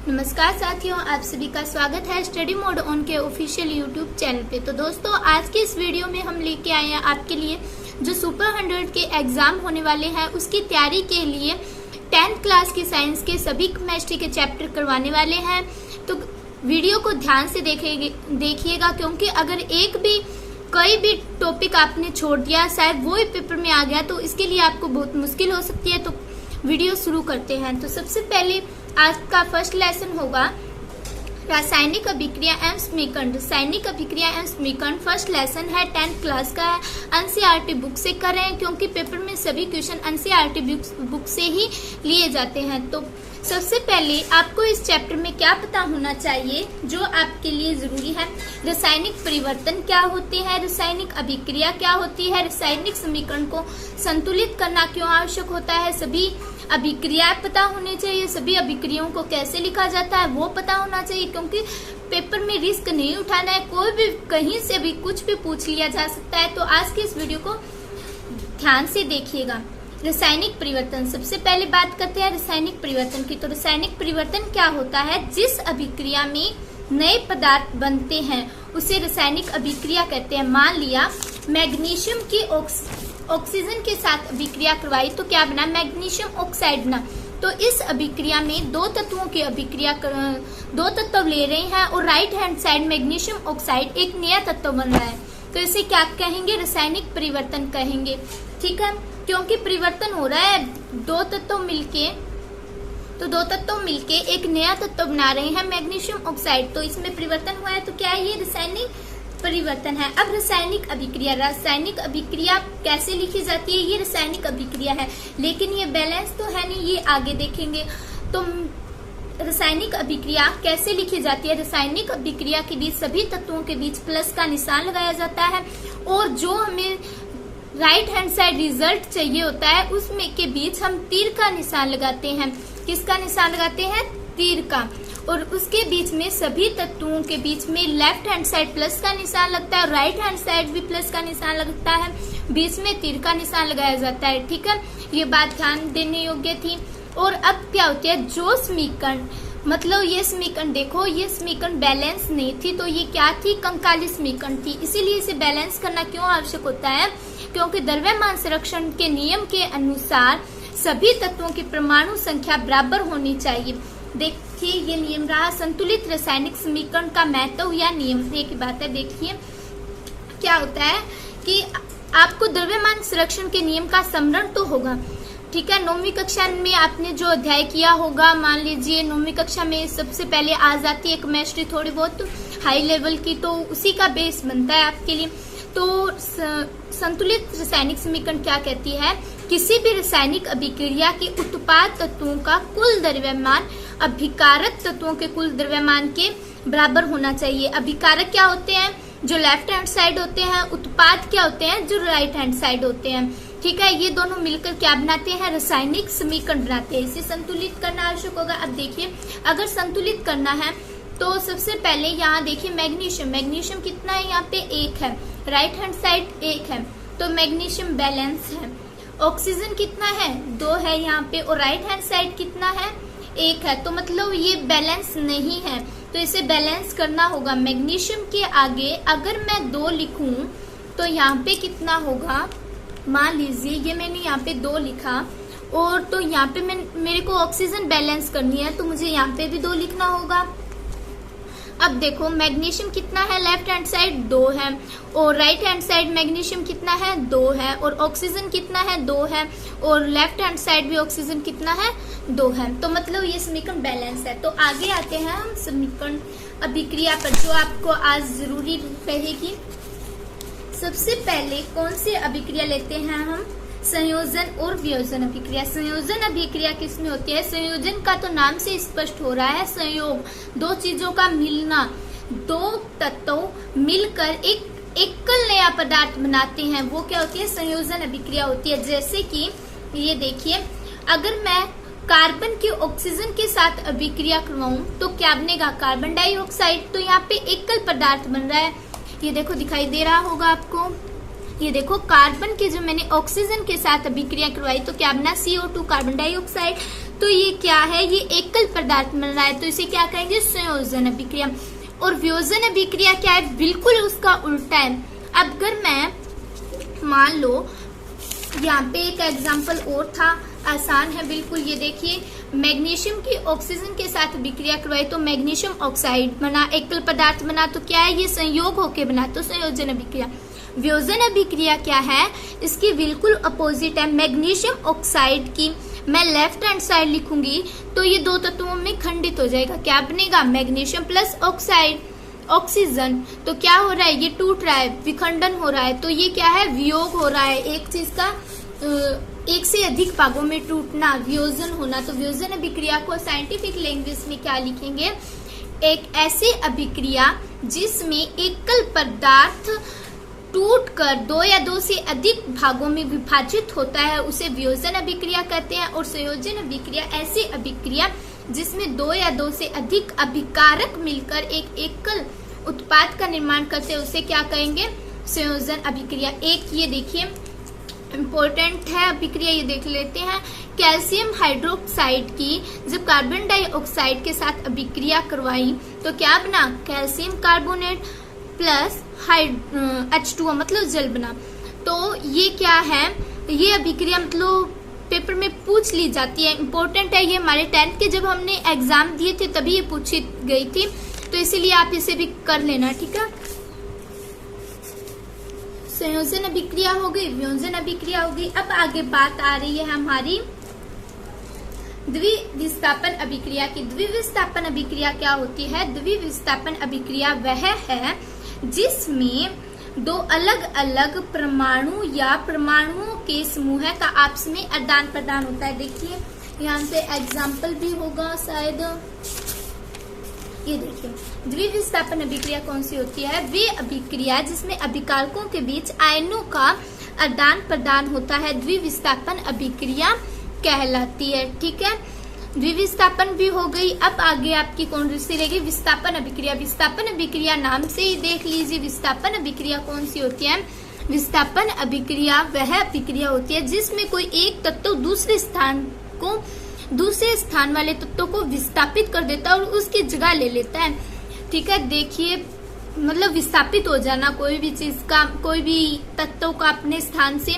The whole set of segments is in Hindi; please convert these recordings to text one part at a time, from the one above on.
नमस्कार साथियों, आप सभी का स्वागत है स्टडी मोड ऑन के ऑफिशियल यूट्यूब चैनल पे। तो दोस्तों, आज के इस वीडियो में हम लेके आए हैं आपके लिए जो सुपर 100 के एग्जाम होने वाले हैं उसकी तैयारी के लिए 10th क्लास की साइंस के सभी केमिस्ट्री के चैप्टर करवाने वाले हैं। तो वीडियो को ध्यान से देखिएगा, क्योंकि अगर कोई भी टॉपिक आपने छोड़ दिया, शायद वो ही पेपर में आ गया, तो इसके लिए आपको बहुत मुश्किल हो सकती है। तो वीडियो शुरू करते हैं। तो सबसे पहले आज का फर्स्ट लेसन होगा रासायनिक अभिक्रिया एवं समीकरण। रासायनिक अभिक्रिया एवं समीकरण फर्स्ट लेसन है, 10th क्लास का है। एनसीईआरटी बुक से कर रहे हैं, क्योंकि पेपर में सभी क्वेश्चन एनसीईआरटी बुक से ही लिए जाते हैं। तो सबसे पहले आपको इस चैप्टर में क्या पता होना चाहिए जो आपके लिए जरूरी है। रासायनिक परिवर्तन क्या होते हैं, रासायनिक अभिक्रिया क्या होती है, रासायनिक समीकरण को संतुलित करना क्यों आवश्यक होता है, सभी अभिक्रियाएं पता होनी चाहिए, सभी अभिक्रियाओं को कैसे लिखा जाता है वो पता होना चाहिए, क्योंकि पेपर में रिस्क नहीं उठाना है। कोई भी कहीं से भी कुछ भी पूछ लिया जा सकता है। तो आज की इस वीडियो को ध्यान से देखिएगा। रासायनिक परिवर्तन, सबसे पहले बात करते हैं रासायनिक परिवर्तन की। तो रासायनिक परिवर्तन क्या होता है? जिस अभिक्रिया में नए पदार्थ बनते हैं उसे रासायनिक अभिक्रिया कहते हैं। मान लिया मैग्नीशियम की ऑक्सीजन के साथ अभिक्रिया करवाई तो क्या बना? मैग्नीशियम ऑक्साइड बना। तो इस अभिक्रिया में दो तत्वों की दो तत्व ले रहे हैं और right hand side magnesium oxide एक नया तत्व बन रहा है, तो इसे क्या कहेंगे? रासायनिक परिवर्तन कहेंगे। ठीक है, क्योंकि परिवर्तन हो रहा है, दो तत्व मिलके एक नया तत्व बना रहे हैं मैग्नीशियम ऑक्साइड, तो इसमें परिवर्तन हुआ है। तो क्या है? ये रासायनिक परिवर्तन है। अब रासायनिक अभिक्रिया कैसे लिखी जाती है? ये रासायनिक अभिक्रिया है, लेकिन ये बैलेंस तो है नहीं, ये आगे देखेंगे। तो रासायनिक अभिक्रिया कैसे लिखी जाती है? रासायनिक अभिक्रिया के बीच सभी तत्वों के बीच प्लस का निशान लगाया जाता है, और जो हमें राइट हैंड साइड रिजल्ट चाहिए होता है उसमें के बीच हम तीर का निशान लगाते हैं। किसका निशान लगाते हैं? तीर का। और उसके बीच में सभी तत्वों के बीच में लेफ्ट हैंड साइड प्लस का निशान लगता है, राइट हैंड साइड भी प्लस का निशान लगता है, बीच में तीर का निशान लगाया जाता है। ठीक है, ये बात ध्यान देने योग्य थी। और अब क्या होती है? जो समीकरण, मतलब ये समीकरण देखो, ये समीकरण बैलेंस नहीं थी, तो ये क्या थी? कंकाली समीकरण थी। इसीलिए इसे बैलेंस करना क्यों आवश्यक होता है? क्योंकि द्रव्यमान संरक्षण के नियम के अनुसार सभी तत्वों की परमाणु संख्या बराबर होनी चाहिए। देखिए, ये नियम रहा संतुलित रासायनिक समीकरण का महत्व या नियम। एक ही बात है, देखिए क्या होता है कि आपको द्रव्यमान संरक्षण के नियम का स्मरण तो होगा। ठीक है, 9वीं कक्षा में आपने जो अध्याय किया होगा, मान लीजिए 9वीं कक्षा में सबसे पहले आ जाती है केमिस्ट्री थोड़ी बहुत हाई लेवल की, तो उसी का बेस बनता है आपके लिए। तो संतुलित रासायनिक समीकरण क्या कहती है? किसी भी रासायनिक अभिक्रिया के उत्पाद तत्वों का कुल द्रव्यमान अभिकारक तत्वों के कुल द्रव्यमान के बराबर होना चाहिए। अभिकारक क्या होते हैं? जो लेफ्ट हैंड साइड होते हैं। उत्पाद क्या होते हैं? जो राइट हैंड साइड होते हैं। ठीक है, ये दोनों मिलकर क्या बनाते हैं? रासायनिक समीकरण बनाते हैं। इसे संतुलित करना आवश्यक होगा। अब देखिए, अगर संतुलित करना है तो सबसे पहले यहाँ देखिए मैग्नीशियम कितना है? यहाँ पे 1 है, राइट हैंड साइड 1 है, तो मैग्नीशियम बैलेंस है। ऑक्सीजन कितना है? 2 है यहाँ पे, और राइट हैंड साइड कितना है? 1 है, तो मतलब ये बैलेंस नहीं है, तो इसे बैलेंस करना होगा। मैग्नीशियम के आगे अगर मैं 2 लिखूं तो यहाँ पे कितना होगा? मान लीजिए ये मैंने यहाँ पे 2 लिखा, और तो यहाँ पे मेरे को ऑक्सीजन बैलेंस करनी है, तो मुझे यहाँ पे भी 2 लिखना होगा। अब देखो मैग्नीशियम कितना है? लेफ्ट हैंड साइड 2 है, और राइट हैंड साइड मैग्नीशियम कितना है? 2 है, और ऑक्सीजन कितना है? 2 है, और लेफ्ट हैंड साइड भी ऑक्सीजन कितना है? 2 है। तो मतलब ये समीकरण बैलेंस है। तो आगे आते हैं हम समीकरण अभिक्रिया पर, जो आपको आज जरूरी रहेगी। सबसे पहले कौन सी अभिक्रिया लेते हैं हम? संयोजन और वियोजन अभिक्रिया। संयोजन अभिक्रिया किसमें होती है? संयोजन का तो नाम से स्पष्ट हो रहा है, संयोग, दो चीजों का मिलना, दो तत्व मिलकर एक एकल नया पदार्थ बनाते हैं, वो क्या होती है? संयोजन अभिक्रिया होती है। जैसे कि ये देखिए, अगर मैं कार्बन की ऑक्सीजन के साथ अभिक्रिया करवाऊं तो क्या बनेगा? Carbon dioxide. तो यहाँ पे एकल पदार्थ बन रहा है, ये देखो दिखाई दे रहा होगा आपको। ये देखो कार्बन की जो मैंने ऑक्सीजन के साथ अभिक्रिया करवाई तो क्या बना? CO2 carbon dioxide. तो ये क्या है, ये एकल पदार्थ बन रहा है, तो इसे क्या कहेंगे, संयोजन अभिक्रिया। और वियोजन अभिक्रिया क्या है, बिल्कुल उसका उल्टा है। अब अगर मैं मान लो यहाँ पे एक एग्जाम्पल और था, आसान है बिल्कुल, ये देखिए, मैग्नीशियम की ऑक्सीजन के साथ अभिक्रिया करवाई तो मैग्नीशियम ऑक्साइड बना, एकल पदार्थ बना, तो क्या है, ये संयोग होके बना, तो संयोजन अभिक्रिया। वियोजन अभिक्रिया क्या है, इसकी बिल्कुल अपोजिट है। मैग्नीशियम ऑक्साइड की मैं लेफ्ट हैंड साइड लिखूंगी तो ये दो तत्वों में खंडित हो जाएगा, क्या बनेगा, मैग्नीशियम प्लस ऑक्साइड ऑक्सीजन। तो क्या हो रहा है, ये टूट रहा है, विखंडन हो रहा है, तो ये क्या है, वियोग हो रहा है, एक चीज का एक से अधिक भागों में टूटना, वियोजन होना। तो वियोजन अभिक्रिया को साइंटिफिक लैंग्वेज में क्या लिखेंगे, एक ऐसी अभिक्रिया जिसमें एकल पदार्थ टूटकर दो या दो से अधिक भागों में विभाजित होता है, उसे वियोजन अभिक्रिया कहते हैं। और संयोजन अभिक्रिया ऐसी अभिक्रिया जिसमें दो या दो से अधिक अभिकारक मिलकर एक एकल उत्पाद का निर्माण करते हैं, उसे क्या कहेंगे, संयोजन अभिक्रिया। एक ये देखिए इम्पोर्टेंट है अभिक्रिया, ये देख लेते हैं। कैल्शियम हाइड्रोक्साइड की जब कार्बन डाइऑक्साइड के साथ अभिक्रिया करवाई तो क्या बना, कैल्शियम कार्बोनेट प्लस H2O मतलब जल बना। तो ये क्या है, ये अभिक्रिया मतलब पेपर में पूछ ली जाती है, इम्पोर्टेंट है ये, हमारे 10th के जब हमने एग्जाम दिए थे तभी ये पूछी गई थी, तो इसीलिए आप इसे भी कर लेना, ठीक है। संयोजन अभिक्रिया हो गई, वियोजन अभिक्रिया हो गई। अब आगे बात आ रही है हमारी द्विविस्थापन अभिक्रिया की। द्विविस्थापन अभिक्रिया क्या होती है, द्विविस्थापन अभिक्रिया वह है जिसमें दो अलग अलग परमाणु या परमाणुओं के समूह का आपस में आदान प्रदान होता है। देखिए यहाँ पे एग्जाम्पल भी होगा शायद, ये देखिए द्विविस्थापन अभिक्रिया कौन सी होती है, वे अभिक्रिया जिसमें अभिकारकों के बीच आयनों का आदान प्रदान होता है द्विविस्थापन अभिक्रिया कहलाती है, ठीक है। द्विविस्थापन भी हो गई। अब आगे आपकी कौन सी रहेगी, विस्थापन अभिक्रिया। विस्थापन अभिक्रिया नाम से ही देख लीजिए, विस्थापन अभिक्रिया कौन सी होती है, विस्थापन अभिक्रिया वह अभिक्रिया होती है जिसमें कोई एक तत्व दूसरे स्थान वाले तत्व को विस्थापित कर देता है और उसकी जगह ले लेता है, ठीक है। देखिए मतलब विस्थापित हो जाना कोई भी चीज का, कोई भी तत्व का अपने स्थान से,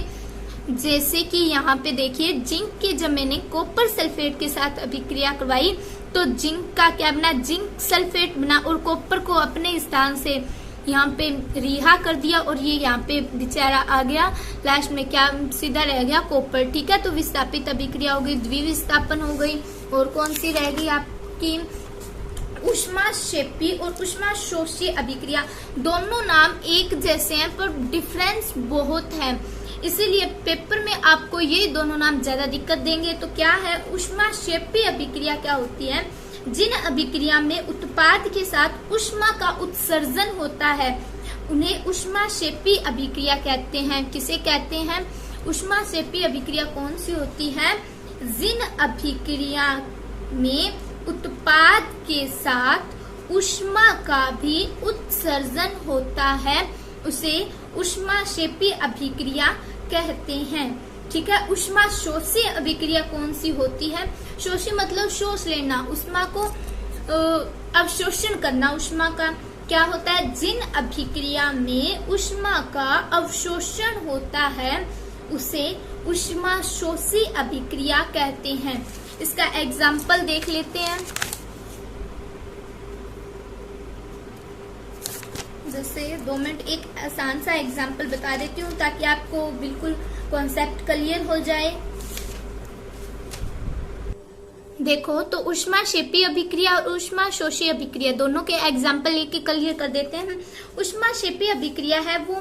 जैसे कि यहाँ पे देखिए जिंक की जब मैंने कॉपर सल्फेट के साथ अभिक्रिया करवाई तो जिंक का क्या बना, जिंक सल्फेट बना और कॉपर को अपने स्थान से यहाँ पे रिहा कर दिया और ये यहाँ पे बेचारा आ गया, लास्ट में क्या सीधा रह गया, कॉपर, ठीक है। तो विस्थापित अभिक्रिया हो गई, द्विविस्थापन हो गई। और कौन सी रहेगी आपकी, ऊष्माक्षेपी और ऊष्माशोषी अभिक्रिया। दोनों नाम एक जैसे हैं पर डिफरेंस बहुत है, इसीलिए पेपर में आपको ये दोनों नाम ज्यादा दिक्कत देंगे। तो क्या है, ऊष्माक्षेपी अभिक्रिया क्या होती है, जिन अभिक्रिया में उत्पाद के साथ ऊष्मा का उत्सर्जन होता है उन्हें ऊष्माक्षेपी अभिक्रिया कहते हैं। किसे कहते हैं, ऊष्माक्षेपी अभिक्रिया कौन सी होती है, जिन अभिक्रिया में उत्पाद के साथ ऊष्मा का भी उत्सर्जन होता है उसे ऊष्माक्षेपी अभिक्रिया कहते हैं, ठीक है। ऊष्माशोषी अभिक्रिया कौन सी होती है, शोषी मतलब शोष लेना, ऊष्मा को अवशोषण करना ऊष्मा का, क्या होता है, जिन अभिक्रिया में ऊष्मा का अवशोषण होता है उसे ऊष्माशोषी अभिक्रिया कहते हैं। इसका एग्जाम्पल देख लेते हैं, जैसे 2 मिनट एक आसान सा एग्जाम्पल बता देती हूँ ताकि आपको बिल्कुल कॉन्सेप्ट क्लियर हो जाए। देखो तो ऊष्माक्षेपी अभिक्रिया और ऊष्माशोषी अभिक्रिया दोनों के एग्जाम्पल एक क्लियर कर देते हैं। ऊष्माक्षेपी अभिक्रिया है वो,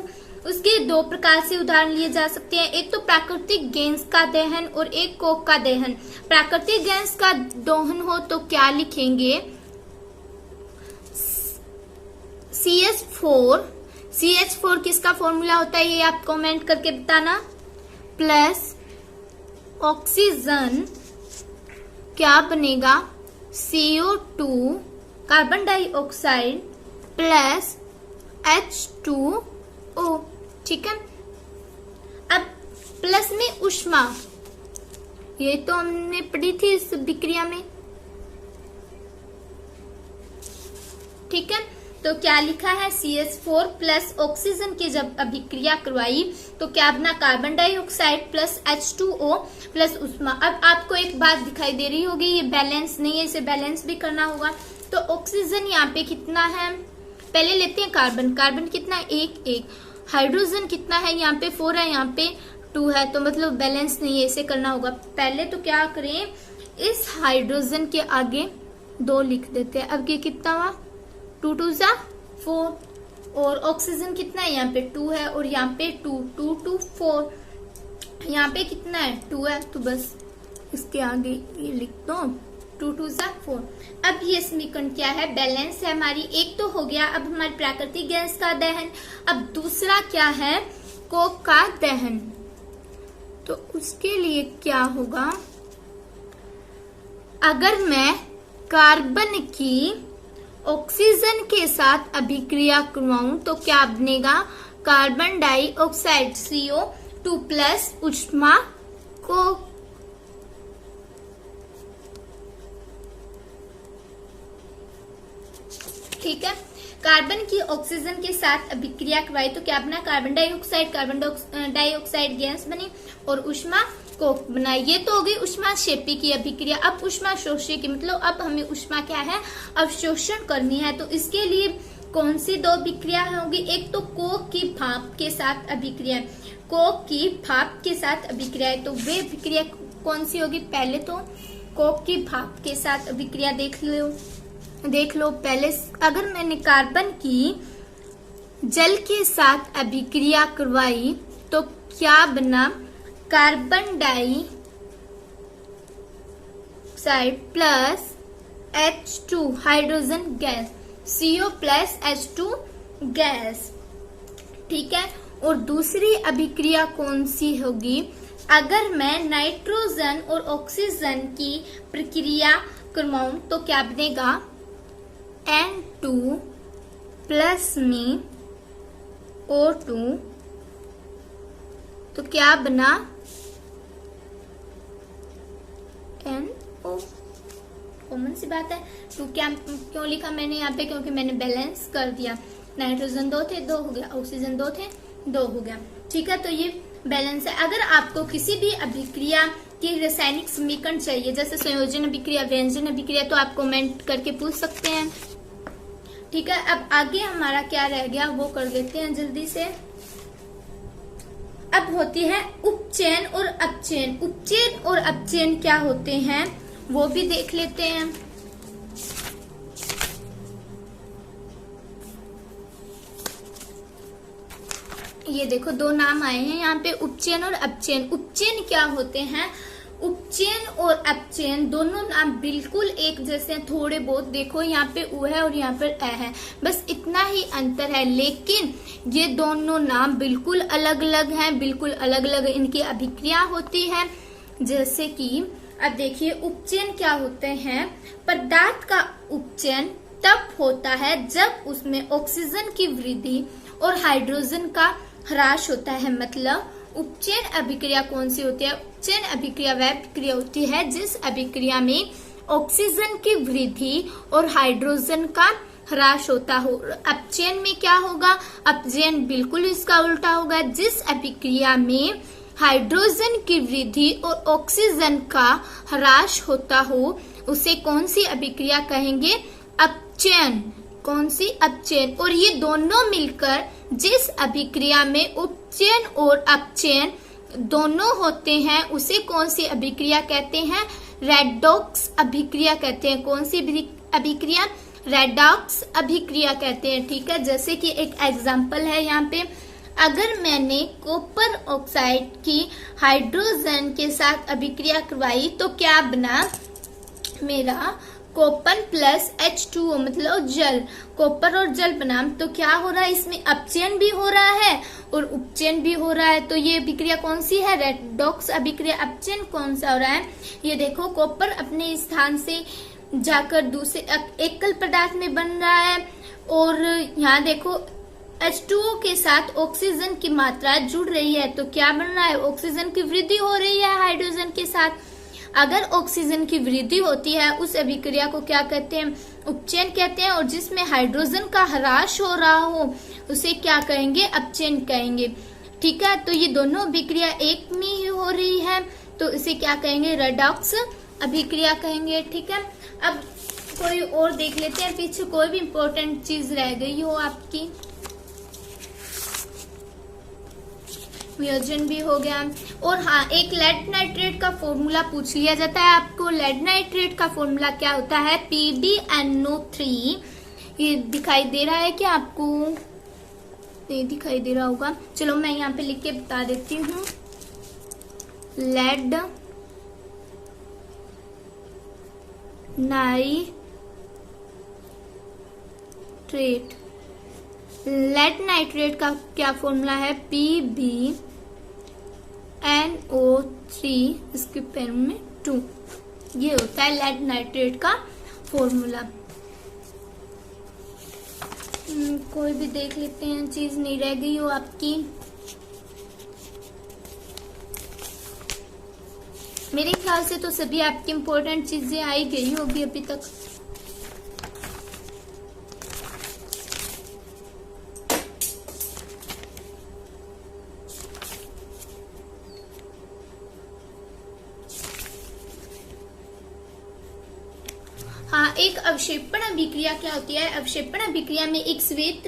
उसके 2 प्रकार से उदाहरण लिए जा सकते हैं, एक तो प्राकृतिक गैस का दहन और एक कोक का दहन। प्राकृतिक गैस का दहन हो तो क्या लिखेंगे, CH4 किसका फॉर्मूला होता है ये आप कमेंट करके बताना, प्लस ऑक्सीजन क्या बनेगा, CO2 carbon dioxide plus H2O, ठीक है। अब प्लस में ऊष्मा, ये तो हमने पढ़ी थी इस अभिक्रिया में। ठीक है, तो क्या लिखा है, CH4 प्लस ऑक्सीजन की जब अभिक्रिया करवाई तो क्या बना, carbon dioxide plus H2O plus उष्मा। अब आपको एक बात दिखाई दे रही होगी, ये बैलेंस नहीं है, इसे बैलेंस भी करना होगा। तो ऑक्सीजन यहाँ पे कितना है, पहले लेते हैं कार्बन। कार्बन कितना है, 1 हाइड्रोजन कितना है, यहाँ पे 4 है, यहाँ पे 2 है, तो मतलब बैलेंस नहीं है, इसे करना होगा। पहले तो क्या करें, इस हाइड्रोजन के आगे 2 लिख देते हैं। अब ये कितना हुआ, 2 2 जा 4, और ऑक्सीजन कितना है, यहाँ पे 2 है, और यहाँ पे 2 2 2 4, यहाँ पे कितना है, 2 है, तो बस इसके आगे ये लिख दो, 2 2 जा 4। अब ये समीकरण क्या है, बैलेंस है हमारी, एक तो हो गया। अब हमारी प्राकृतिक गैस का दहन, अब दूसरा क्या है, कोक का दहन। तो उसके लिए क्या होगा, अगर मैं कार्बन की ऑक्सीजन के साथ अभिक्रिया करवाऊं तो क्या बनेगा, कार्बन डाइऑक्साइड CO2 प्लस उष्मा को, ठीक है, कार्बन की ऑक्सीजन के साथ अभिक्रिया करवाई तो क्या बना, कार्बन डाइऑक्साइड गैस बनी और उष्मा कोक बना। ये तो हो गई उष्माक्षेपी की अभिक्रिया। अब उष्माशोषी की, मतलब अब हमें उष्मा क्या है, अवशोषण करनी है। तो इसके लिए कौन सी 2 अभिक्रिया होगी, एक तो कोक की भाप के साथ अभिक्रिया, कोक की भाप के साथ अभिक्रिया है, तो वे अभिक्रिया कौन सी होगी, पहले तो कोक की भाप के साथ अभिक्रिया देख लो पहले। अगर मैंने कार्बन की जल के साथ अभिक्रिया करवाई तो क्या बना, carbon dioxide plus H2 hydrogen gas, CO plus H2 gas. ठीक है, और दूसरी अभिक्रिया कौन सी होगी, अगर मैं नाइट्रोजन और ऑक्सीजन की प्रक्रिया करवाऊं तो क्या बनेगा, N2 प्लस में O2, तो क्या बना, NO। कॉमन सी बात है, तो क्या क्यों लिखा मैंने यहाँ पे, क्योंकि मैंने बैलेंस कर दिया। नाइट्रोजन 2 थे, 2 हो गया, ऑक्सीजन 2 थे, 2 हो गया। ठीक है, तो ये बैलेंस है। अगर आपको किसी भी अभिक्रिया की रासायनिक समीकरण चाहिए, जैसे संयोजन अभिक्रिया, व्यंजन अभिक्रिया, तो आप कमेंट करके पूछ सकते हैं। ठीक है, अब आगे हमारा क्या रह गया वो कर लेते हैं जल्दी से। अब होती है उपचयन और अपचयन। उपचयन और अपचयन क्या होते हैं वो भी देख लेते हैं। ये देखो 2 नाम आए हैं यहाँ पे, उपचयन और अपचयन। उपचयन क्या होते हैं, उपचयन और अपचयन दोनों नाम बिल्कुल एक जैसे हैं, थोड़े बहुत देखो यहाँ पे उ है और यहाँ पर अ है, बस इतना ही अंतर है, लेकिन ये दोनों नाम बिल्कुल अलग अलग हैं, बिल्कुल अलग अलग इनकी अभिक्रिया होती है। जैसे कि अब देखिए उपचयन क्या होते हैं, पदार्थ का उपचयन तब होता है जब उसमें ऑक्सीजन की वृद्धि और हाइड्रोजन का ह्रास होता है। मतलब उपचयन अभिक्रिया कौन सी होती है, उपचयन अभिक्रिया वह अभिक्रिया होती है जिस अभिक्रिया में ऑक्सीजन की वृद्धि और हाइड्रोजन का ह्रास होता हो। अपचयन में क्या होगा, अपचयन बिल्कुल इसका उल्टा होगा, जिस अभिक्रिया में हाइड्रोजन की वृद्धि और ऑक्सीजन का ह्रास होता हो उसे कौन सी अभिक्रिया कहेंगे, अपचयन। कौन सी, अपचयन। और ये दोनों मिलकर जिस अभिक्रिया में उपचयन और अपचयन दोनों होते हैं उसे कौन सी अभिक्रिया कहते हैं, रेडॉक्स अभिक्रिया कहते हैं। कौन सी अभिक्रिया, रेडॉक्स अभिक्रिया कहते हैं। ठीक है, जैसे कि एक एग्जांपल है यहाँ पे, अगर मैंने कॉपर ऑक्साइड की हाइड्रोजन के साथ अभिक्रिया करवाई तो क्या बना मेरा, कॉपर प्लस H2O मतलब जल, कॉपर और जल बना। तो क्या हो रहा है, इसमें अपचयन भी हो रहा है और उपचयन भी हो रहा है। तो ये अभिक्रिया कौन सी है, रेडॉक्स अभिक्रिया। अपचयन कौन सा हो रहा है, ये देखो कॉपर अपने स्थान से जाकर दूसरे एकल पदार्थ में बन रहा है, और यहाँ देखो H2O के साथ ऑक्सीजन की मात्रा जुड़ रही है, तो क्या बन रहा है, ऑक्सीजन की वृद्धि हो रही है हाइड्रोजन के साथ। अगर ऑक्सीजन की वृद्धि होती है उस अभिक्रिया को क्या कहते हैं, उपचयन कहते हैं। और जिसमें हाइड्रोजन का ह्रास हो रहा हो उसे क्या कहेंगे, अपचयन कहेंगे। ठीक है, तो ये दोनों अभिक्रिया एक में ही हो रही है तो इसे क्या कहेंगे, रेडॉक्स अभिक्रिया कहेंगे। ठीक है, अब कोई और देख लेते हैं, पीछे कोई भी इम्पोर्टेंट चीज रह गई हो आपकी। वियोजन भी हो गया। और हाँ, एक लेड नाइट्रेट का फॉर्मूला पूछ लिया जाता है आपको। लेड नाइट्रेट का फॉर्मूला क्या होता है, PbNO3। ये दिखाई दे रहा है क्या आपको, नहीं दिखाई दे रहा होगा, चलो मैं यहाँ पे लिख के बता देती हूँ। लेड नाइट्रेट, लेड नाइट्रेट का क्या फॉर्मूला है, PbNO3 इसके पेन में 2। ये होता है लेड नाइट्रेट का फॉर्मूला। कोई भी देख लेते हैं, चीज नहीं रह गई हो आपकी। मेरे ख्याल से तो सभी आपकी इम्पोर्टेंट चीजें आई गई होगी अभी तक। हाँ, एक अवक्षेपण अभिक्रिया क्या होती है, अवक्षेपण अभिक्रिया में एक श्वेत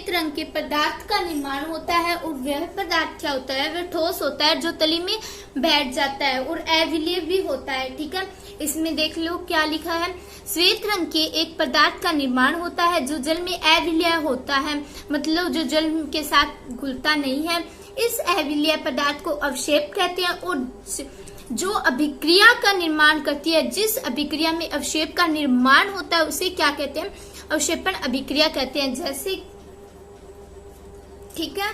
रंग के पदार्थ का निर्माण होता है और वह पदार्थ क्या होता है, वह ठोस होता है जो तली में बैठ जाता है और अविलेय भी होता है। ठीक है, इसमें देख लो क्या लिखा है, श्वेत रंग के एक पदार्थ का निर्माण होता है जो जल में अविलेय होता है, मतलब जो जल के साथ घुलता नहीं है। इस अविलेय पदार्थ को अवक्षेप कहते हैं। और जो अभिक्रिया का निर्माण करती है, जिस अभिक्रिया में अवक्षेप का निर्माण होता है उसे क्या कहते हैं, अवक्षेपण अभिक्रिया कहते हैं। जैसे, ठीक है,